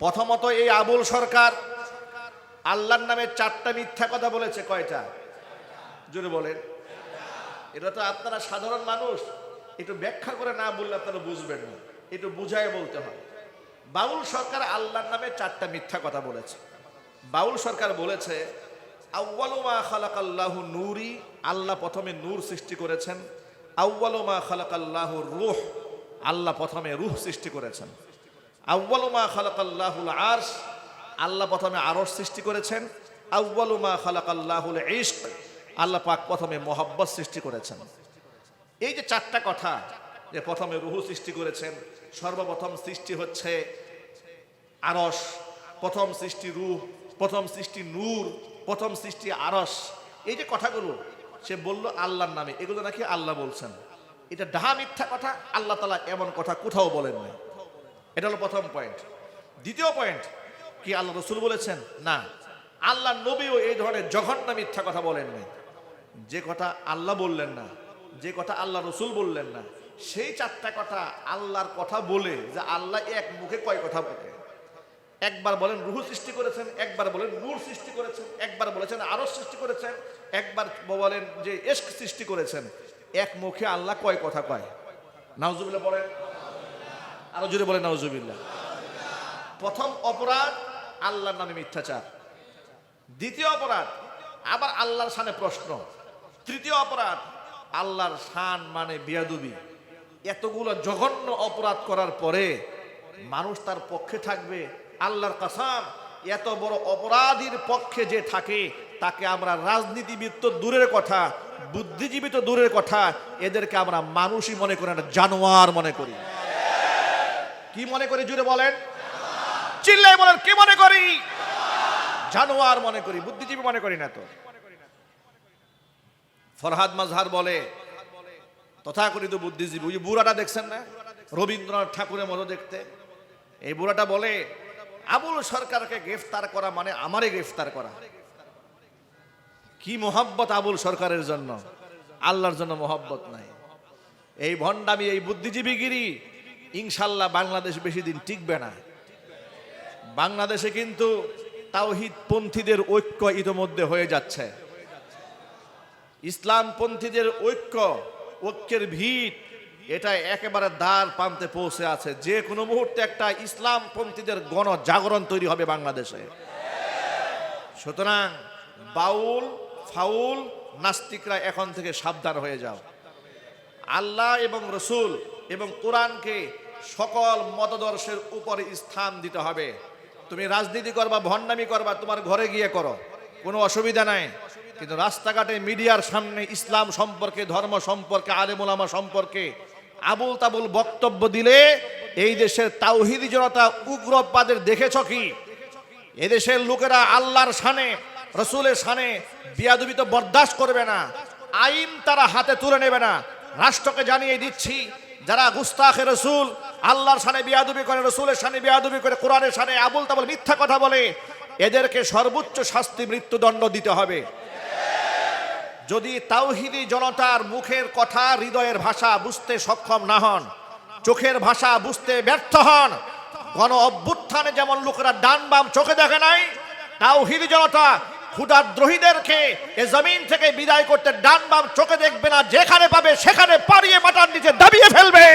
প্রথমত এই আবুল সরকার আল্লাহর নামে 4টা মিথ্যা কথা বলেছে। কয়টা? জোরে বলেন। এটা তো আপনারা সাধারণ মানুষ, একটু ব্যাখ্যা করে না বললে আপনারা বুঝবেন না, একটু বুঝায় বলতে হয়। বাউল সরকার আল্লাহর নামে 4টা মিথ্যা কথা বলেছে। বাউল সরকার বলেছে আউয়ালু মা খালাকাল্লাহু নূরি, আল্লাহ প্রথমে নূর সৃষ্টি করেছেন। আউয়ালু মা খালাকাল্লাহু রূহ, আল্লাহ প্রথমে রূহ সৃষ্টি করেছেন। আউয়ালু মা খালাকাল্লাহুল আরশ, আল্লাহ প্রথমে আরশ সৃষ্টি করেছেন। আউয়ালু মা খালাকাল্লাহুল ইশক, আল্লাহ পাক প্রথমে মহব্বত সৃষ্টি করেছেন। এই যে 4টা কথা, যে প্রথমে রূহ সৃষ্টি করেছেন, সর্বপ্রথম সৃষ্টি হচ্ছে আরশ, প্রথম সৃষ্টি রূহ, প্রথম সৃষ্টি নূর, প্রথম সৃষ্টি আরশ, এই যে কথাগুলো সে বলল আল্লাহর নামে, এগুলো নাকি আল্লাহ বলছেন। এটা ডাহা মিথ্যা কথা, আল্লাহ তাআলা এমন কথা কোথাও বলেন না। এটা হলো প্রথম পয়েন্ট। দ্বিতীয় পয়েন্ট কি আল্লাহ রাসূল বলেছেন? না, আল্লাহ নবীও এই ধরনের জঘন্য মিথ্যা কথা বলেন নাই। যে কথা আল্লাহ বললেন না, যে কথা আল্লাহ রাসূল বললেন না, সেই 4টা কথা আল্লাহর কথা বলে যে আল্লাহ এক মুখে কয় কথা বলে। একবার বলেন রূহ সৃষ্টি করেছেন, একবার বলেন নূর সৃষ্টি করেছেন, একবার বলেছেন আরশ সৃষ্টি করেছেন, একবার বলেন যে ইশক সৃষ্টি করেছেন। এক মুখে আল্লাহ কয় কথা কয়? নাউজুবিল্লাহ বলেন, আরো জোরে বলেন নাউজুবিল্লাহ। প্রথম অপরাধ আল্লাহর নামে মিথ্যাচার। দ্বিতীয় অপরাধ আবার আল্লাহর শানে প্রশ্ন। তৃতীয় অপরাধ আল্লাহর শান মানে বিয়াদবি। এতগুলো জঘন্য অপরাধ করার পরে মানুষ তার পক্ষে থাকবে? আল্লাহর কসম, এত বড় অপরাধীর পক্ষে যে থাকে তাকে আমরা রাজনীতিবিদ তো দূরের কথা, বুদ্ধিজীবী তো দূরের কথা, এদেরকে আমরা মানুষই মনে করি না, জানোয়ার মনে করি। কি মনে করি? জুড়ে বলেন, চিল্লাই বলেন, কি মনে করি? জানোয়ার মনে করি, বুদ্ধিজীবী মনে করি না। তো ফরহাদ মাজহার বলে তথাকথিত বুদ্ধিজীবী, ওই বুড়াটা দেখছেন না, রবীন্দ্রনাথ ঠাকুরের মতো দেখতে, এই বুড়াটা বলে আবুল সরকারকে গ্রেফতার করা মানে আমারে গ্রেফতার করা। কি মোহাব্বত আবুল সরকারের জন্য, আল্লাহর জন্য মোহাব্বত নাই। এই ভণ্ডামি, এই বুদ্ধিজীবীগিরি ইনশাল্লাহ বাংলাদেশ বেশি দিন টিকবে না। বাংলাদেশে কিন্তু তাওহীদ পন্থীদের ঐক্য ইতোমধ্যে হয়ে যাচ্ছে। ইসলাম পন্থীদের ঐক্যের ভিত এটা একেবারে দ্বার প্রান্তে পৌঁছে আছে। যে কোনো মুহূর্তে একটা ইসলাম পন্থীদের গণ জাগরণ তৈরি হবে বাংলাদেশে। সুতরাং বাউল, ফাউল, নাস্তিকরা এখন থেকে সাবধান হয়ে যাও। আল্লাহ এবং রসুল এবং কোরআনকে সকল মতদর্শের উপরে স্থান দিতে হবে। তুমি রাজনীতি করবা, ভণ্ডামি করবা, তোমার ঘরে গিয়ে করো, কোনো অসুবিধা নাই। কিন্তু রাস্তাঘাটে মিডিয়ার সামনে ইসলাম সম্পর্কে, ধর্ম সম্পর্কে, আলেম ওলামা সম্পর্কে আবুল তাবুল বক্তব্য দিলে এই দেশের তাওহীদি জনতা উগ্রবাদের দেখেছ কি? এদেশের লোকেরা আল্লাহর শানে, রসুলের শানে বিয়াদবি তো বরদাস্ত করবে না, আইন তারা হাতে তুলে নেবে না। রাষ্ট্রকে জানিয়ে দিচ্ছি, যারা গুস্তাখে রসুল, আল্লাহর শানে বিয়াদবি করে, রসুলের শানে বিয়াদবি করে, কোরআনের শানে আবুল তাবুল মিথ্যা কথা বলে, এদেরকে সর্বোচ্চ শাস্তি, মৃত্যুদণ্ড দিতে হবে। যদি তাওহীদি জনতার মুখের কথা, হৃদয়ের ভাষা বুঝতে সক্ষম না হন, চোখের ভাষা বুঝতে ব্যর্থ হন, গণ অভ্যুত্থানে যেমন লোকেরা ডান বাম চোখে দেখে নাই, তাওহীদি জনতা ক্ষুধাদ্রোহীদেরকে এ জমিন থেকে বিদায় করতে ডান বাম চোখে দেখবে না, যেখানে পাবে সেখানে পাড়িয়ে মাটার নিচে দাবিয়ে ফেলবে।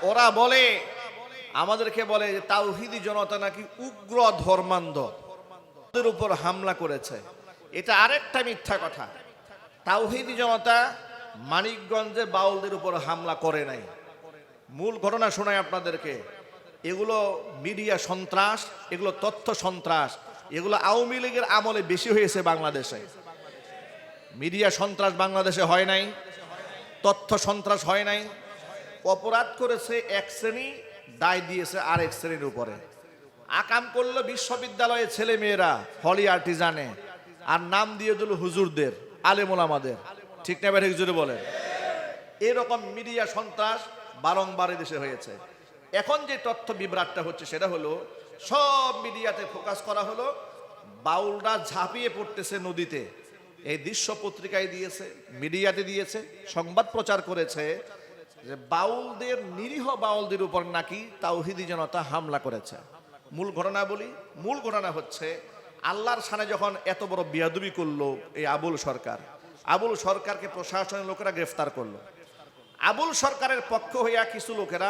ওরা বলে, আমাদেরকে বলে যে তাওহীদি জনতা নাকি উগ্র ধর্মান্ধ, ওদের উপর হামলা করেছে। এটা আরেকটা মিথ্যা কথা। তাওহীদি জনতা মানিকগঞ্জে বাউলদের উপর হামলা করে নাই। মূল ঘটনা শোনায় আপনাদেরকে। এগুলো মিডিয়া সন্ত্রাস, এগুলো তথ্য সন্ত্রাস, এগুলো আওয়ামী লীগের আমলে বেশি হয়েছে বাংলাদেশে। মিডিয়া সন্ত্রাস বাংলাদেশে হয় নাই, তথ্য সন্ত্রাস হয় নাই। অপরাধ করেছে এক শ্রেণী, দায় দিয়েছে আরেক শ্রেণীর উপরে। আকাম করলো বিশ্ববিদ্যালয়ে ছেলে মেয়েরা, হলি আর্টিজানে, আর নাম দিয়ে দিল হুজুরদের, আলেম ওলামাদের। ঠিক না ভাই, হুজুরে বলেন। এরকম মিডিয়া সন্ত্রাস বারংবার দেশে হয়েছে। এখন যে তথ্য বিভ্রাটটা হচ্ছে সেটা হলো, সব মিডিয়াতে ফোকাস করা হলো বাউলরা ঝাঁপিয়ে পড়তেছে নদীতে। এই দৃশ্য পত্রিকায় দিয়েছে, মিডিয়াতে দিয়েছে, সংবাদ প্রচার করেছে যে বাউলদের, নিরীহ বাউলদের উপর নাকি তাওহীদি জনতা হামলা করেছে। মূল ঘটনা বলি। মূল ঘটনা হচ্ছে, আল্লাহর শানে যখন এত বড় বিয়াদবি করলো এই আবুল সরকার, আবুল সরকারকে প্রশাসনের লোকেরা গ্রেফতার করলো। আবুল সরকারের পক্ষ হইয়া কিছু লোকেরা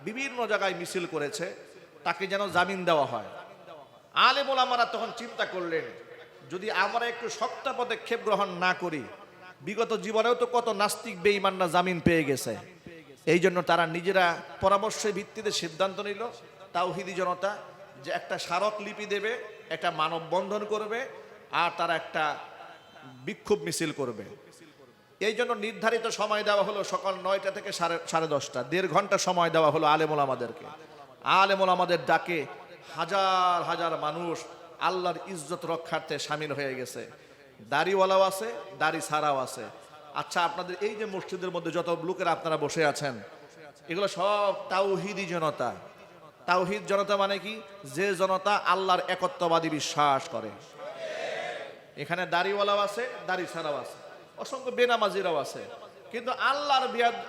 বিভিন্ন জায়গায় মিছিল করেছে, তাকে যেন জামিন দেওয়া হয়। আলেম ওলামারা তখন চিন্তা করলেন, যদি আমরা একটু শক্ত পদক্ষেপ গ্রহণ না করি, বিগত জীবনেও তো কত নাস্তিক বেঈমানরা জামিন পেয়ে গেছে। এই জন্য তারা নিজেরা পরামর্শের ভিত্তিতে সিদ্ধান্ত নিল, তাওহীদি জনতা যে একটা স্মারকলিপি দেবে, একটা মানববন্ধন করবে, আর তারা একটা বিক্ষোভ মিছিল করবে। এই জন্য নির্ধারিত সময় দেওয়া হলো সকাল 9টা থেকে সাড়ে 10টা, 1.5 ঘন্টা সময় দেওয়া হলো আলেম ওলামাদেরকে। আলেম ওলামাদের ডাকে হাজার হাজার মানুষ আল্লাহর ইজ্জত রক্ষার্থে সামিল হয়ে গেছে। দাড়িওয়ালাও আছে, দাড়ি ছাড়াও আছে। আচ্ছা, আপনাদের এই যে মসজিদের মধ্যে যত লোকেরা আপনারা বসে আছেন, এগুলো সব তাওহীদি জনতা। তাওহীদ জনতা মানে কি? যে জনতা আল্লাহর একত্ববাদী বিশ্বাস করে। এখানে দাড়িওয়ালাও আছে, দাড়ি ছাড়াও আছে, অসংখ্য বেনামাজিরাও আছে। কিন্তু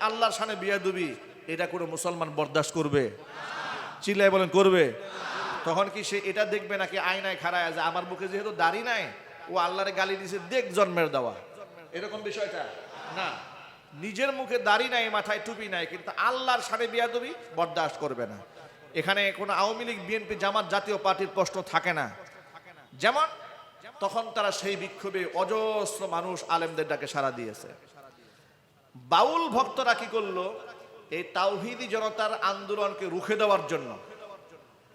আল্লাহর শানে বিয়াদবি, এটা কোনো মুসলমান বরদাস্ত করবে? চিল্লাই বলেন, করবে? তখন কি সে এটা দেখবে নাকি আয়নায় খাড়ায় যে আমার মুখে যেহেতু দাড়ি নাই, ও আল্লাহর গালি দিছে, দেখ জন্মের দেওয়া, এরকম বিষয়টা না। নিজের মুখে দাড়ি নাই, মাথায় টুপি নাই, কিন্তু আল্লাহর শানে বিয়াদবি বরদাস্ত করবে না। এখানে কোনো আওয়ামী লীগ, বিএনপি, জামাত জাতীয় পার্টির প্রশ্ন থাকে না। যেমন তখন তারা সেই বিক্ষোভে অজস্র মানুষ আলেমদের ডাকে সাড়া দিয়েছে। বাউল ভক্তরা কি করলো? এই তাওহীদি জনতার আন্দোলনকে রুখে দেওয়ার জন্য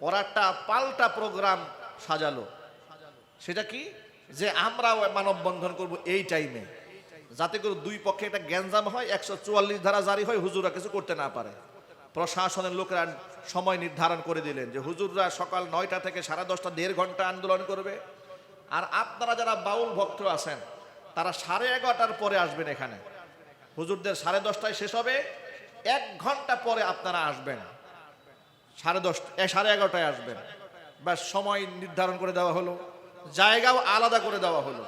ওরা একটা পাল্টা প্রোগ্রাম সাজালো। সেটা কি? যে আমরা মানববন্ধন করব এই টাইমে, যাতে করে দুই পক্ষে একটা গ্যাঞ্জাম হয়, 144 ধারা জারি হয়, হুজুররা কিছু করতে না পারে। প্রশাসনের লোকেরা সময় নির্ধারণ করে দিলেন যে হুজুররা সকাল 9টা থেকে সাড়ে 10টা, 1.5 ঘন্টা আন্দোলন করবে। আর আপনারা যারা বাউল ভক্ত আছেন, তারা 11:30টার পরে আসবেন এখানে। হুজুরদের 10:30টায় শেষ হবে, 1 ঘন্টা পরে আপনারা আসবেন, 11:30টায় আসবেন। ব্যাস, সময় নির্ধারণ করে দেওয়া হলো, জায়গাও আলাদা করে দেওয়া হলো।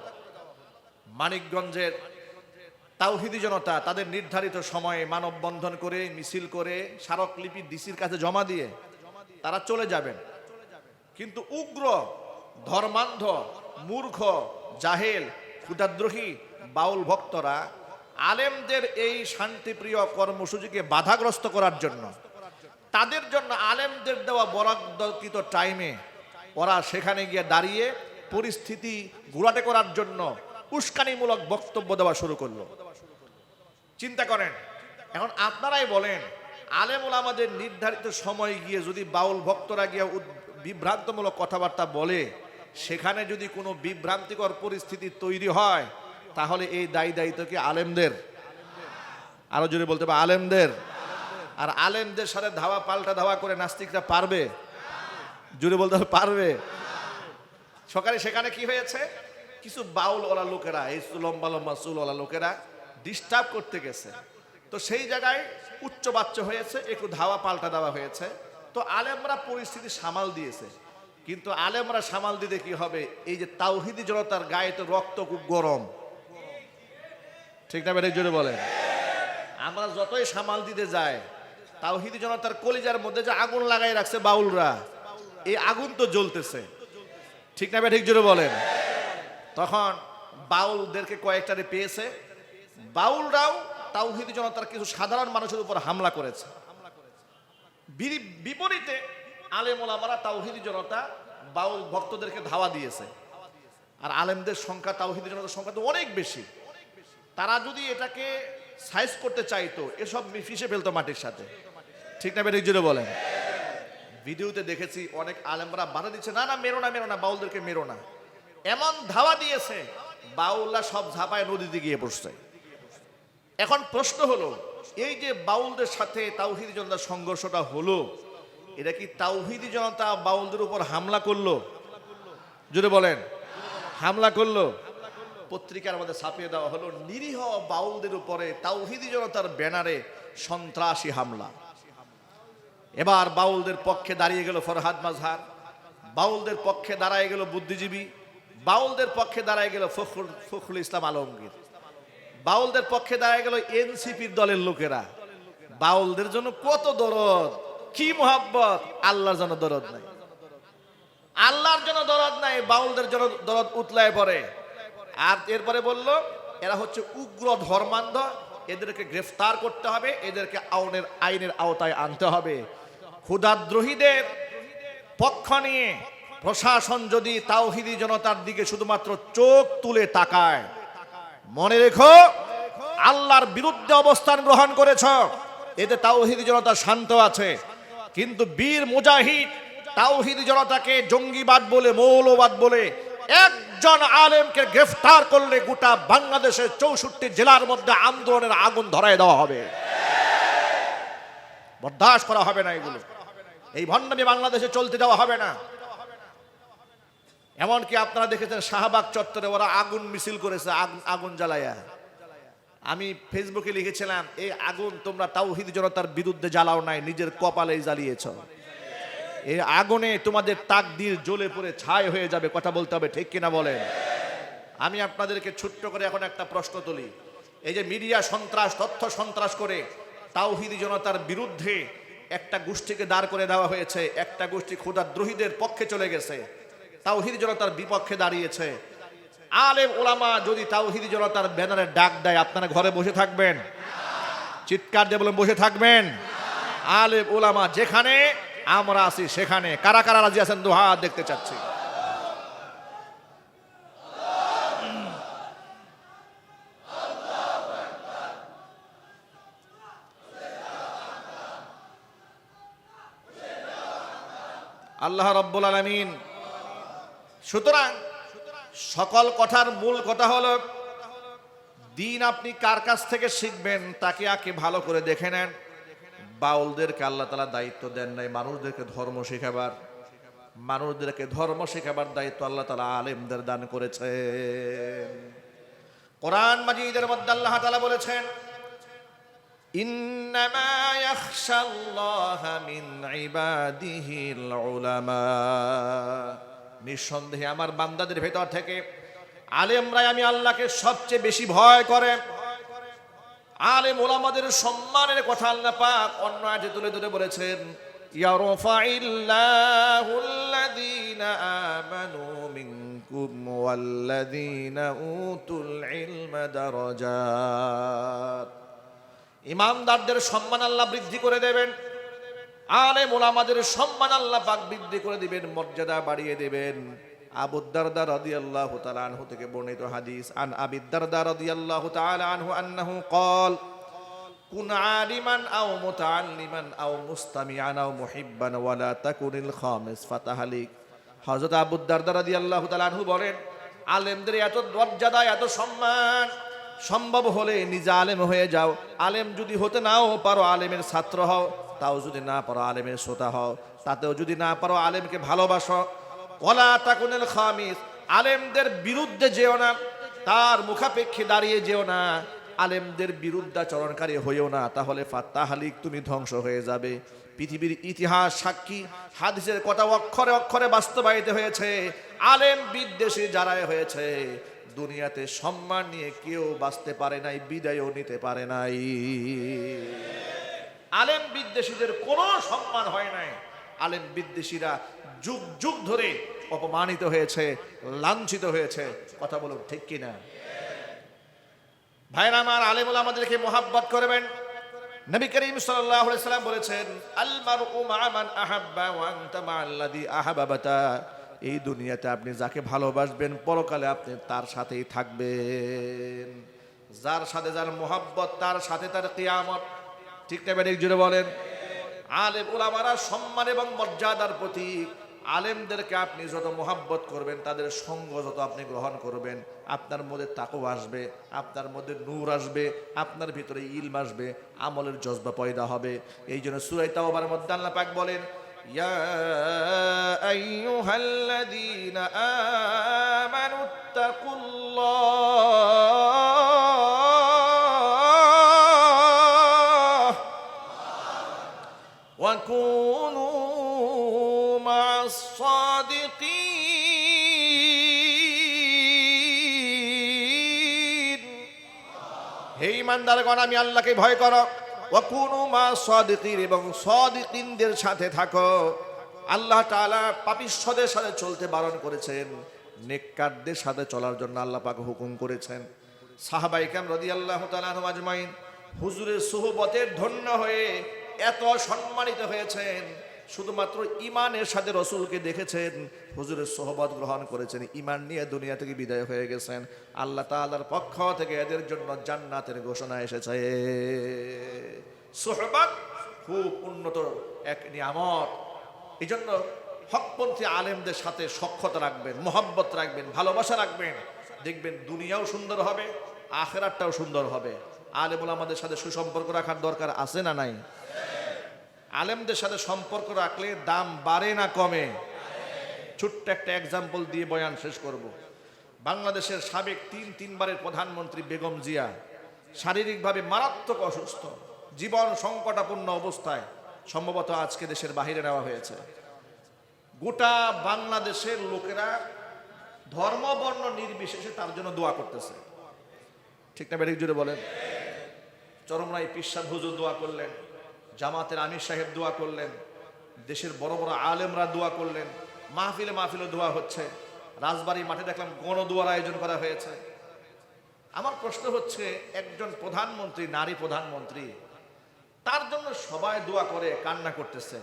মানিকগঞ্জের তাওহীদি জনতা তাদের নির্ধারিত সময়ে মানববন্ধন করে, মিছিল করে, স্মারকলিপি ডিসির কাছে জমা দিয়ে তারা চলে যাবেন। কিন্তু উগ্র, ধর্মান্ধ, মূর্খ, জাহেল, ক্ষুধাদ্রোহী বাউল ভক্তরা আলেমদের এই শান্তিপ্রিয় কর্মসূচিকে বাধাগ্রস্ত করার জন্য, তাদের জন্য আলেমদের দেওয়া বরাদ্দকৃত টাইমে ওরা সেখানে গিয়ে দাঁড়িয়ে পরিস্থিতি ঘোলাটে করার জন্য উস্কানিমূলক বক্তব্য দেওয়া শুরু করলো। চিন্তা করেন, এখন আপনারাই বলেন, আলেম ওলামাদের নির্ধারিত সময় গিয়ে যদি বাউল ভক্তরা গিয়ে বিভ্রান্তমূলক কথাবার্তা বলে, সেখানে যদি কোনো বিভ্রান্তিকর পরিস্থিতি তৈরি হয়, তাহলে এই দায়িত্ব কি আলেমদের? আরো জোরে বলতে হবে আলেমদের। আর আলেমদের সাথে ধাওয়া পাল্টা ধাওয়া করে নাস্তিকরা পারবে? জোরে বলতে হবে পারবে? সকালে সেখানে কি হয়েছে, কিছু বাউল ওলা লোকেরা, এই লম্বা লম্বা চুল ওলা লোকেরা ডিস্টার্ব করতে গেছে। তো সেই জায়গায় উচ্চ বাচ্চা হয়েছে, একটু ধাওয়া পাল্টা দেওয়া হয়েছে। তো আলেমরা পরিস্থিতি সামাল দিয়েছে। কিন্তু আলেমরা সামাল দিতে কি হবে, এই যে তাওহিদি জনতার গায়ে তো রক্ত খুব গরম, ঠিক না? বেড়ে জোরে বলেন। আমরা যতই সামাল দিতে যাই, তাওহিদি জনতার কলিজার মধ্যে যে আগুন লাগাই রাখছে বাউলরা, এই আগুন তো জ্বলতেছে, ঠিক না? ঠিক জোরে বলেন। তখন বাউলদেরকে কয়েকটারে পেয়েছে, বাউলরাও তাওহিদি জনতার কিছু সাধারণ মানুষের উপর হামলা করেছে। বিপরীতে আলেম ওলামারা তাওহিদি জনতা বাউল ভক্তদেরকে ধাওয়া দিয়েছে। আর আলেমদের সংখ্যা, তাওহিদি জনতার সংখ্যা তো অনেক বেশি। তারা যদি এটাকে সাইজ করতে চাইতো, এসব মিশে ফেলতো মাটির সাথে, ঠিক না? বেরিয়ে জুড়ে বলেন। ভিডিওতে দেখেছি অনেক আলেমরা বাধা দিচ্ছে, না না মেরো না, মেরো না, বাউলদেরকে মেরো না। এমন ধাওয়া দিয়েছে, বাউলরা সব ঝাঁপায় নদীতে গিয়ে পড়ছে। এখন প্রশ্ন হলো, এই যে বাউলদের সাথে তাওহিদি জনতার সংঘর্ষটা হলো, এটা কি তাওহিদি জনতা বাউলদের উপর হামলা করলো? জুড়ে বলেন, হামলা করলো? পত্রিকার মধ্যে ছাপিয়ে দেওয়া হলো, নিরীহ বাউলদের উপরে তাওহিদি জনতার ব্যানারে সন্ত্রাসী হামলা। এবার বাউলদের পক্ষে দাঁড়িয়ে গেল ফরহাদ মাজহার, বাউলদের পক্ষে দাঁড়ায় গেল বুদ্ধিজীবী, বাউলদের পক্ষে দাঁড়ায় গেল ফখরুল ইসলাম আলমগীর, বাউলদের পক্ষে দাঁড়ায় গেল এনসিপির দলের লোকেরা। বাউলদের জন্য কত দরদ, কি মোহাব্বত! আল্লাহর জন্য দরদ নাই, আল্লাহর জন্য দরদ নাই, বাউলদের জন্য দরদ উতলায় পড়ে। আর এরপরে বলল, এরা হচ্ছে উগ্র ধর্মান্ধ, এদেরকে গ্রেফতার করতে হবে, এদেরকে আইনের আওতায় আনতে হবে। ক্ষুধাদ্রোহীদের পক্ষ নিয়ে প্রশাসন যদি তাওহিদি জনতার দিকে শুধুমাত্র চোখ তুলে তাকায়, মনে রেখো আল্লাহর বিরুদ্ধে অবস্থান গ্রহণ করেছ, এতে তাওহিদি জনতা শান্ত আছে। কিন্তু বীর মুজাহিদ তাওহিদি জনতাকে জঙ্গিবাদ বলে, মৌলবাদ বলে একজন আলেমকে গ্রেফতার করলে গোটা বাংলাদেশের 64 জেলার মধ্যে আন্দোলনের আগুন ধরায় দেওয়া হবে। বরদাস্ত করা হবে না, এগুলো এই ভণ্ডামি বাংলাদেশে চলতে দেওয়া হবে না। এমনকি আপনারা দেখেছেন শাহবাগ চত্বরে ওরা আগুন মিছিল করেছে, আগুন জ্বালায়া। আমি ফেসবুকে লিখেছিলাম, এই আগুন তোমরা তাওহিদি জনতার বিরুদ্ধে জ্বালাও নাই, নিজের কপালেই জ্বালিয়েছ। এই আগুনে তোমাদের তাকদীর জ্বলে পড়ে ছাই হয়ে যাবে। কথা বলতে হবে, ঠিক কিনা বলেন? আমি আপনাদেরকে ছোট্ট করে এখন একটা প্রশ্ন তুলি। এই যে মিডিয়া সন্ত্রাস, তথ্য সন্ত্রাস করে তাওহিদি জনতার বিরুদ্ধে একটা গোষ্ঠীকে দাঁড় করে দেওয়া হয়েছে, একটা গোষ্ঠী ক্ষুধাদ্রোহীদের পক্ষে চলে গেছে, তাওহিদি জনতার বিপক্ষে দাঁড়িয়েছে। আলেম ওলামা যদি তাওহিদি জনতার ব্যানারে ডাক দেয়, আপনারা ঘরে বসে থাকবেন? চিৎকার দিয়ে বলেন, বসে থাকবেন? আলেম ওলামা যেখানে, আমরা আছি সেখানে। কারা কারা রাজি আছেন? দু হাত দেখতে চাচ্ছি। আল্লাহ রাব্বুল আলামিন। সুতরাং সকল কথার মূল কথা হলো, দিন আপনি কার কাছ থেকে শিখবেন তাকে আগে ভালো করে দেখে নেন। বাউলদেরকে আল্লাহ তাআলা দায়িত্ব দেন নাই মানুষদেরকে ধর্ম শেখাবার, মানুষদেরকে ধর্ম শেখাবার দায়িত্ব আল্লাহ তাআলা আলেমদের দান করেছেন। কোরআন মাজিদের মধ্যে আল্লাহ তাআলা বলেছেন, ইন্নামা ইয়াখশাল্লাহা মিন ইবাদিহিল উলামা। নিঃসন্দেহে আমার বান্দাদের ভেতর থেকে আলেমরাই আমি আল্লাহকে সবচেয়ে বেশি ভয় করে। আলেম ওলামাদের সম্মানের কথা আল্লাহ পাক অন্য আয়াতে তুলে ধরে বলেছেন, ইয়ারফাইল্লাহুল্লাযীনা আমানু মিনকুম ওয়াল্লাযীনা উতুল ইলমা দারাজাত। ইমানদারদের সম্মান আল্লাহ বৃদ্ধি করে দেবেন, আলেম ওলামাদের সম্মান আল্লাহ পাক বৃদ্ধি করে দিবেন, মর্যাদা বাড়িয়ে দেবেন। আবু দারদা রাদিয়াল্লাহু তাআলা আনহু থেকে বর্ণিত হাদিস, আন আবি দারদা রাদিয়াল্লাহু তাআলা আনহু আন্নাহু ক্বাল কুন আলিমান আও মুতাআল্লিমান আও মুস্তামিআন আও মুহিব্বান ওয়া লা তাকুনিল খামিস ফাতাহালিক। হযরত আবু দারদা রাদিয়াল্লাহু তাআলা আনহু বলেন, আলেমদের এত মর্যাদা, এত সম্মান, সম্ভব হলে নিজে আলেম হয়ে যাও। আলেম যদি হতে নাও পারো, আলেমের ছাত্র হও। তাও যদি না পারো, আলেমের শ্রোতা হও। তাতেও যদি না পারো, আলেমকে ভালোবাসো। ওয়ালা তাকুনিল খামিস, আলেমদের বিরুদ্ধে যেও না, তার মুখাপেক্ষী দাঁড়িয়ে যেও না, আলেমদের বিরুদ্ধাচরণকারী হইও না, তাহলে ফাতাহালিক, তুমি ধ্বংস হয়ে যাবে। পৃথিবীর ইতিহাস সাক্ষী, হাদিসের কথা অক্ষরে অক্ষরে বাস্তবায়িত হয়েছে। আলেম বিদ্বেষী যারাই হয়েছে, দুনিয়াতে সম্মান নিয়ে কেউ বাঁচতে পারে নাই, বিদায়ও নিতে পারে নাই। আলেম বিদ্বেষীদের কোনো সম্মান হয় নাই। আলেম বিদ্বেষীরা যুগ যুগ ধরে অপমানিত হয়েছে, লাঞ্ছিত হয়েছে। কথা বলুন ঠিক কিনা? ভাইরা আমার, আলেম ওলামাদেরকে মোহাব্বত করবেন। নবী করিম সাল্লাল্লাহু আলাইহি সাল্লাম বলেছেন, আল মারউ মা মান আহাব্বা ওয়া আনতা মা আল্লাযী আহাব্বাতা। এই দুনিয়াতে আপনি যাকে ভালোবাসবেন, পরকালে আপনি তার সাথেই থাকবেন। যার সাথে যার মোহাব্বত, তার সাথে তার কিয়ামত। ঠিক না বেঠিক জুড়ে বলেন? আলেম ওলামারা সম্মান এবং মর্যাদার প্রতীক। আলেমদেরকে আপনি যত মোহাব্বত করবেন, তাদের সঙ্গ যত আপনি গ্রহণ করবেন, আপনার মধ্যে তাকওয়া আসবে, আপনার মধ্যে নূর আসবে, আপনার ভিতরে ইলম আসবে, আমলের জজবা পয়দা হবে। এই জন্য সূরা তাওবার মধ্যে আল্লাহ পাক বলেন, ইয়া আইয়ুহাল্লাযীনা আমানুত্তাকুল্লাহ ওয়া কুনু মা'আস সাদিকিন। হে ঈমানদারগণ, আমি আল্লাহকে ভয় করো। ওয়া কুনু মা'আস সাদিকিন, এবং সাদিকিনদের সাথে থাকো। আল্লাহ তাআলা পাপিষ্ঠদের সাথে চলতে বারণ করেছেন, নেককারদের সাথে চলার জন্য আল্লাহ পাক হুকুম করেছেন। সাহাবায়ে কেরাম রাদিয়াল্লাহু তাআলা আনহুম আজমাইন হুজুরের সুহবতের ধন্য হয়ে এত সম্মানিত হয়েছেন। শুধুমাত্র ঈমানের সাথে রসুলকে দেখেছেন, হুজুরের সোহবত গ্রহণ করেছেন, ঈমান নিয়ে দুনিয়া থেকে বিদায় হয়ে গেছেন। আল্লাহ তাআলার পক্ষ থেকে এদের জন্য জান্নাতের ঘোষণা এসেছে। সোহবত খুব উন্নত এক নিয়ামত। এই জন্য হকপন্থী আলেমদের সাথে সখ্যতা রাখবেন, মোহাব্বত রাখবেন, ভালোবাসা রাখবেন। দেখবেন দুনিয়াও সুন্দর হবে, আখিরাতটাও সুন্দর হবে। আলেম ওলামাদের সাথে সুসম্পর্ক রাখার দরকার আছে না নাই? আলেমদের সাথে সম্পর্ক রাখলে দাম বাড়ে না কমে? ছোট্ট একটা এক্সাম্পল দিয়ে বয়ান শেষ করব। বাংলাদেশের সাবেক তিনবারের প্রধানমন্ত্রী বেগম জিয়া শারীরিকভাবে মারাত্মক অসুস্থ, জীবন সংকটাপন্ন অবস্থায় সম্ভবত আজকে দেশের বাহিরে নেওয়া হয়েছে। গোটা বাংলাদেশের লোকেরা ধর্ম বর্ণ নির্বিশেষে তার জন্য দোয়া করতেছে। ঠিক না বেঠিক জুড়ে বলেন? চরমনাই পীর সাহেব হুজুর দোয়া করলেন, জামাতের আমির সাহেব দোয়া করলেন, দেশের বড় বড় আলেমরা দোয়া করলেন, মাহফিলে মাহফিলে দোয়া হচ্ছে, রাজবাড়ী মাঠে দেখলাম গণদোয়ার আয়োজন করা হয়েছে। আমার প্রশ্ন হচ্ছে, একজন প্রধানমন্ত্রী, নারী প্রধানমন্ত্রী, তার জন্য সবাই দোয়া করে কান্না করতেছে।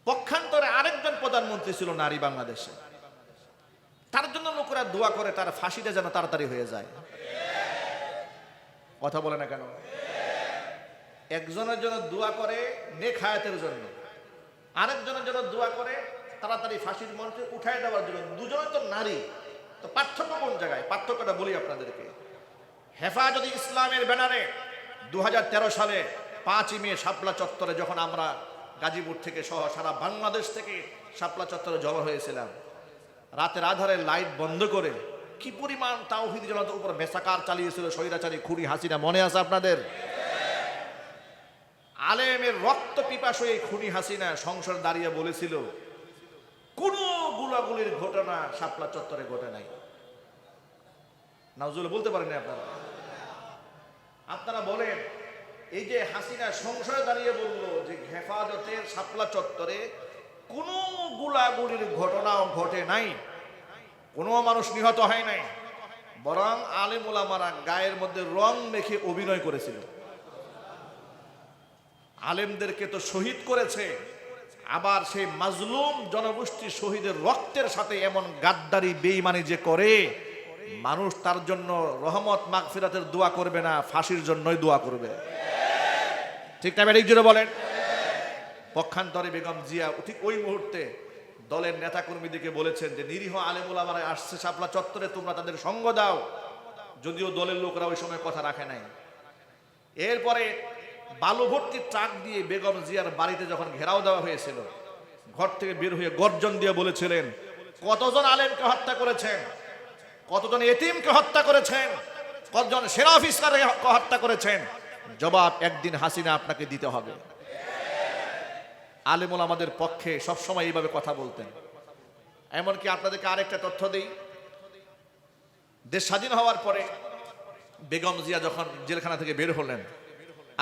পক্ষান্তরে আরেকজন প্রধানমন্ত্রী ছিল নারী বাংলাদেশে, তার জন্য লোকেরা দোয়া করে তার ফাঁসিটা যেন তাড়াতাড়ি হয়ে যায়। কথা বলে না কেন? একজনের জন্য দোয়া করে নেক হায়াতের জন্য, আরেকজনের জন্য দোয়া করে তাড়াতাড়ি ফাঁসির মঞ্চে উঠায় দেওয়ার জন্য। দুজনে তো নারী, তো পার্থক্য কোন জায়গায়? পার্থক্যটা বলি আপনাদেরকে। হেফাজতে ইসলামের ব্যানারে 2013 সালে 5ই মে শাপলা চত্বরে যখন আমরা গাজীপুর থেকে সহ সারা বাংলাদেশ থেকে শাপলা চত্বরে জড়ো হয়েছিলাম, রাতের আধারে লাইট বন্ধ করে কি পরিমাণ তাওহীদি জনতার উপর মেসাকার চালিয়েছিল স্বৈরাচারী খুনি হাসিনা, মনে আছে আপনাদের? আলেমের রক্ত পিপাসু এই খুনি হাসিনা সংসদ দাঁড়িয়ে বলেছিল, কোনো গুলাগুলির ঘটনা শাপলা চত্বরে ঘটে নাই। নাউজুবিল্লাহ বলতে পারেন আপনারা? আপনারা বলেন, এই যে হাসিনা সংসদে দাঁড়িয়ে বলল যে হেফাজতের শাপলা চত্বরে কোনো গোলাগুলির ঘটনাও ঘটে নাই, কোনো মানুষ নিহত হয় নাই, বরং আলেম ওলামারা গায়ের মধ্যে রং মেখে অভিনয় করেছিল। আলেমদেরকে তো শহীদ করেছে, আবার সেই মাজলুম জনগোষ্ঠী শহীদের রক্তের সাথে এমন গাদ্দারি বেঈমানি যে করে, মানুষ তার জন্য রহমত মাগফিরাতের দোয়া করবে না, ফাঁসির জন্যই দোয়া করবে। ঠিক না ব্যাটিক জুড়ে বলেন? পক্ষান্তরে বেগম জিয়া ঠিক ওই মুহূর্তে দলের নেতাকর্মীদেরকে বলেছেন যে নিরীহ আলেম ওলামারা আসছে শাপলা চত্বরে, তোমরা তাদের সঙ্গ দাও। যদিও দলের লোকরা ওই সময় কথা রাখে নাই। এরপরে বালু ভর্তি ট্রাক দিয়ে বেগম জিয়ার বাড়িতে যখন ঘেরাও দেওয়া হয়েছিল, ঘর থেকে বের হয়ে গর্জন দিয়ে বলেছিলেন, কতজন আলেমকে হত্যা করেছেন, কতজন এতিমকে হত্যা করেছেন, কতজন সেনা অফিসারকে হত্যা করেছেন, জবাব একদিন হাসিনা আপনাকে দিতে হবে। আলেম ওলামাদের পক্ষে সবসময় এইভাবে কথা বলতেন। এমনকি আপনাদেরকে আরেকটা তথ্য দিই, দেশ স্বাধীন হওয়ার পরে বেগম জিয়া যখন জেলখানা থেকে বের হলেন,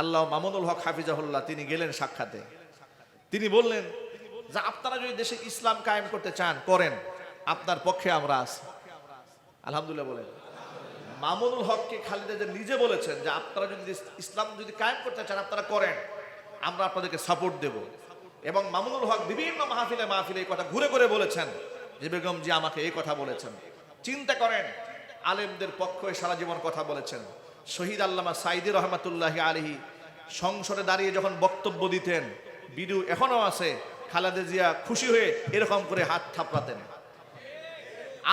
আল্লাহ মামুনুল হক হাফিজাহুল্লাহ তিনি গেলেন সাক্ষাতে। তিনি বললেন যে আপনারা যদি দেশে ইসলাম কায়েম করতে চান করেন, আপনার পক্ষে আমরা আছি। আলহামদুলিল্লাহ বলেন। মামুনুল হককে খালেদা জিয়া নিজে বলেছেন যে আপনারা যদি ইসলাম যদি কায়েম করতে চান আপনারা করেন, আমরা আপনাদেরকে সাপোর্ট দেব। এবং মামুনুল হক বিভিন্ন মাহফিলে মাহফিলে এই কথা ঘুরে ঘুরে বলেছেন যে বেগম জি আমাকে এই কথা বলেছেন। চিন্তা করেন, আলেমদের পক্ষে সারা জীবন কথা বলেছেন। শহীদ আল্লামা সাইদি রহমাতুল্লাহি আলাইহি সংসদে দাঁড়িয়ে যখন বক্তব্য দিতেন, ভিডিও এখনো আছে, খালেদা জিয়া খুশি হয়ে এরকম করে হাত থাপড়াতেন।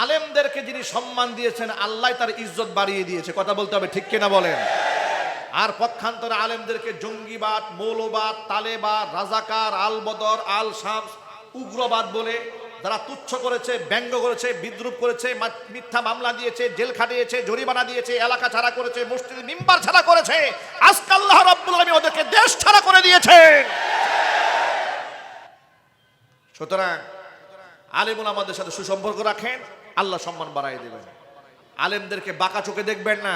আলেমদেরকে যিনি সম্মান দিয়েছেন, আল্লাহ তার ইজ্জত বাড়িয়ে দিয়েছে। কথা বলতে হবে, ঠিক কিনা বলেন? আর পক্ষান্তরে আলেমদেরকে জঙ্গিবাদ, মৌলবাদ, তালেবাদ, রাজাকার, আল বদর, আল শামস, উগ্রবাদ বলে যারা তুচ্ছ করেছে, ব্যঙ্গ করেছে, বিদ্রুপ করেছে, মিথ্যা মামলা দিয়েছে, জেল খাটিয়েছে, জরিমানা দিয়েছে, এলাকা ছাড়া করেছে, মসজিদে মিম্বার ছাড়া করেছে, আজকে আল্লাহ রাব্বুল আলামিন ওদেরকে দেশ ছাড়া করে দিয়েছেন। সুতরাং আলেমুল আমাদের সাথে সুসম্পর্ক রাখেন, আল্লাহ সম্মান বাড়াই দেবেন। আলেমদেরকে বাঁকা চোখে দেখবেন না,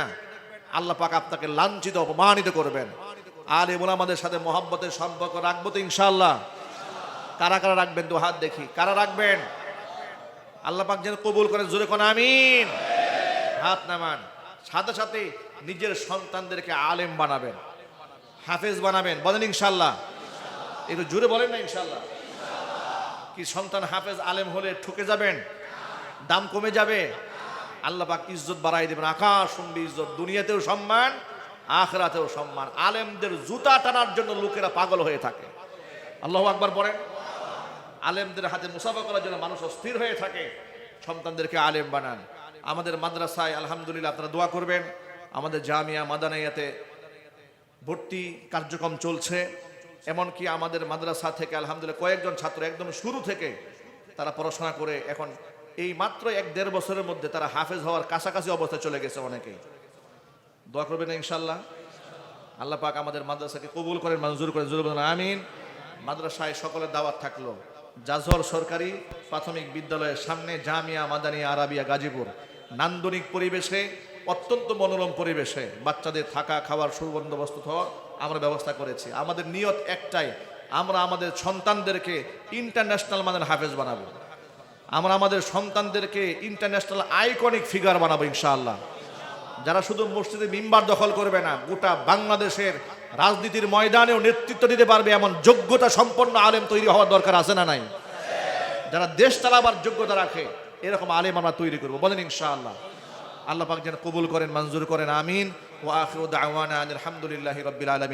আল্লাহ পাক আপনাকে লাঞ্ছিত অপমানিত করবেন। আলেমুল আমাদের সাথে মহব্বতের সম্পর্ক রাখবো তো ইনশাআল্লাহ। কারা কারা রাখবেন? দু হাত দেখি, কারা রাখবেন? আল্লাহ পাক যেন কবুল করেন, জোরে কোন আমিন। হাত নামান। সাথে সাথে নিজের সন্তানদেরকে আলেম বানাবেন, হাফেজ বানাবেন, বলেন ইনশাআল্লাহ। একটু জোরে বলেন না ইনশাআল্লাহ। কি সন্তান হাফেজ আলেম হলে ঠকে যাবেন? দাম কমে যাবে? আল্লাহ পাক ইজ্জত বাড়াই দেবেন, আকাশ শুনবি ইজ্জত, দুনিয়াতেও সম্মান, আখিরাতেও সম্মান। আলেমদের জুতা টানার জন্য লোকেরা পাগল হয়ে থাকে। আল্লাহু আকবার বলেন। আলেমদের হাতে মুসাফা করার জন্য মানুষ অস্থির হয়ে থাকে। সন্তানদেরকে আলেম বানান। আমাদের মাদ্রাসায় আলহামদুলিল্লাহ আপনারা দোয়া করবেন। আমাদের জামিয়া মাদানিয়াতে ভর্তি কার্যক্রম চলছে। এমনকি আমাদের মাদ্রাসা থেকে আলহামদুলিল্লাহ কয়েকজন ছাত্র একদম শুরু থেকে তারা পড়াশোনা করে এখন এই মাত্র 1-1.5 বছরের মধ্যে তারা হাফেজ হওয়ার কাছাকাছি অবস্থায় চলে গেছে অনেকেই। দোয়া করবেন ইনশাআল্লাহ। আল্লাহ পাক আমাদের মাদ্রাসাকে কবুল করেন, মঞ্জুর করেন, জোরে বলেন আমিন। মাদ্রাসায় সকলের দাওয়াত থাকলো। জাজহর সরকারি প্রাথমিক বিদ্যালয়ের সামনে জামিয়া মাদানিয়া আরাবিয়া গাজীপুর, নান্দনিক পরিবেশে, অত্যন্ত মনোরম পরিবেশে বাচ্চাদের থাকা খাওয়ার সুবন্দোবস্ত আমরা ব্যবস্থা করেছি। আমাদের নিয়ত একটাই, আমরা আমাদের সন্তানদেরকে ইন্টারন্যাশনাল মানের হাফেজ বানাবো। আমরা আমাদের সন্তানদেরকে ইন্টারন্যাশনাল আইকনিক ফিগার বানাবো ইনশাআল্লাহ। যারা শুধু মসজিদে মিম্বার দখল করবে না, গোটা বাংলাদেশের রাজনীতির ময়দানেও নেতৃত্ব দিতে পারবে এমন যোগ্যতা সম্পন্ন আলেম তৈরি হওয়ার দরকার আছে না নাই? যারা দেশ চালাবার যোগ্যতা রাখে এরকম আলেম আমরা তৈরি করবো, বলেন ইনশাআল্লাহ। আল্লাহ পাক যেন কবুল করেন, মঞ্জুর করেন, আমিন। ওয়া আখিরু দাওয়ানা আলহামদুলিল্লাহি রাব্বিল আলামিন।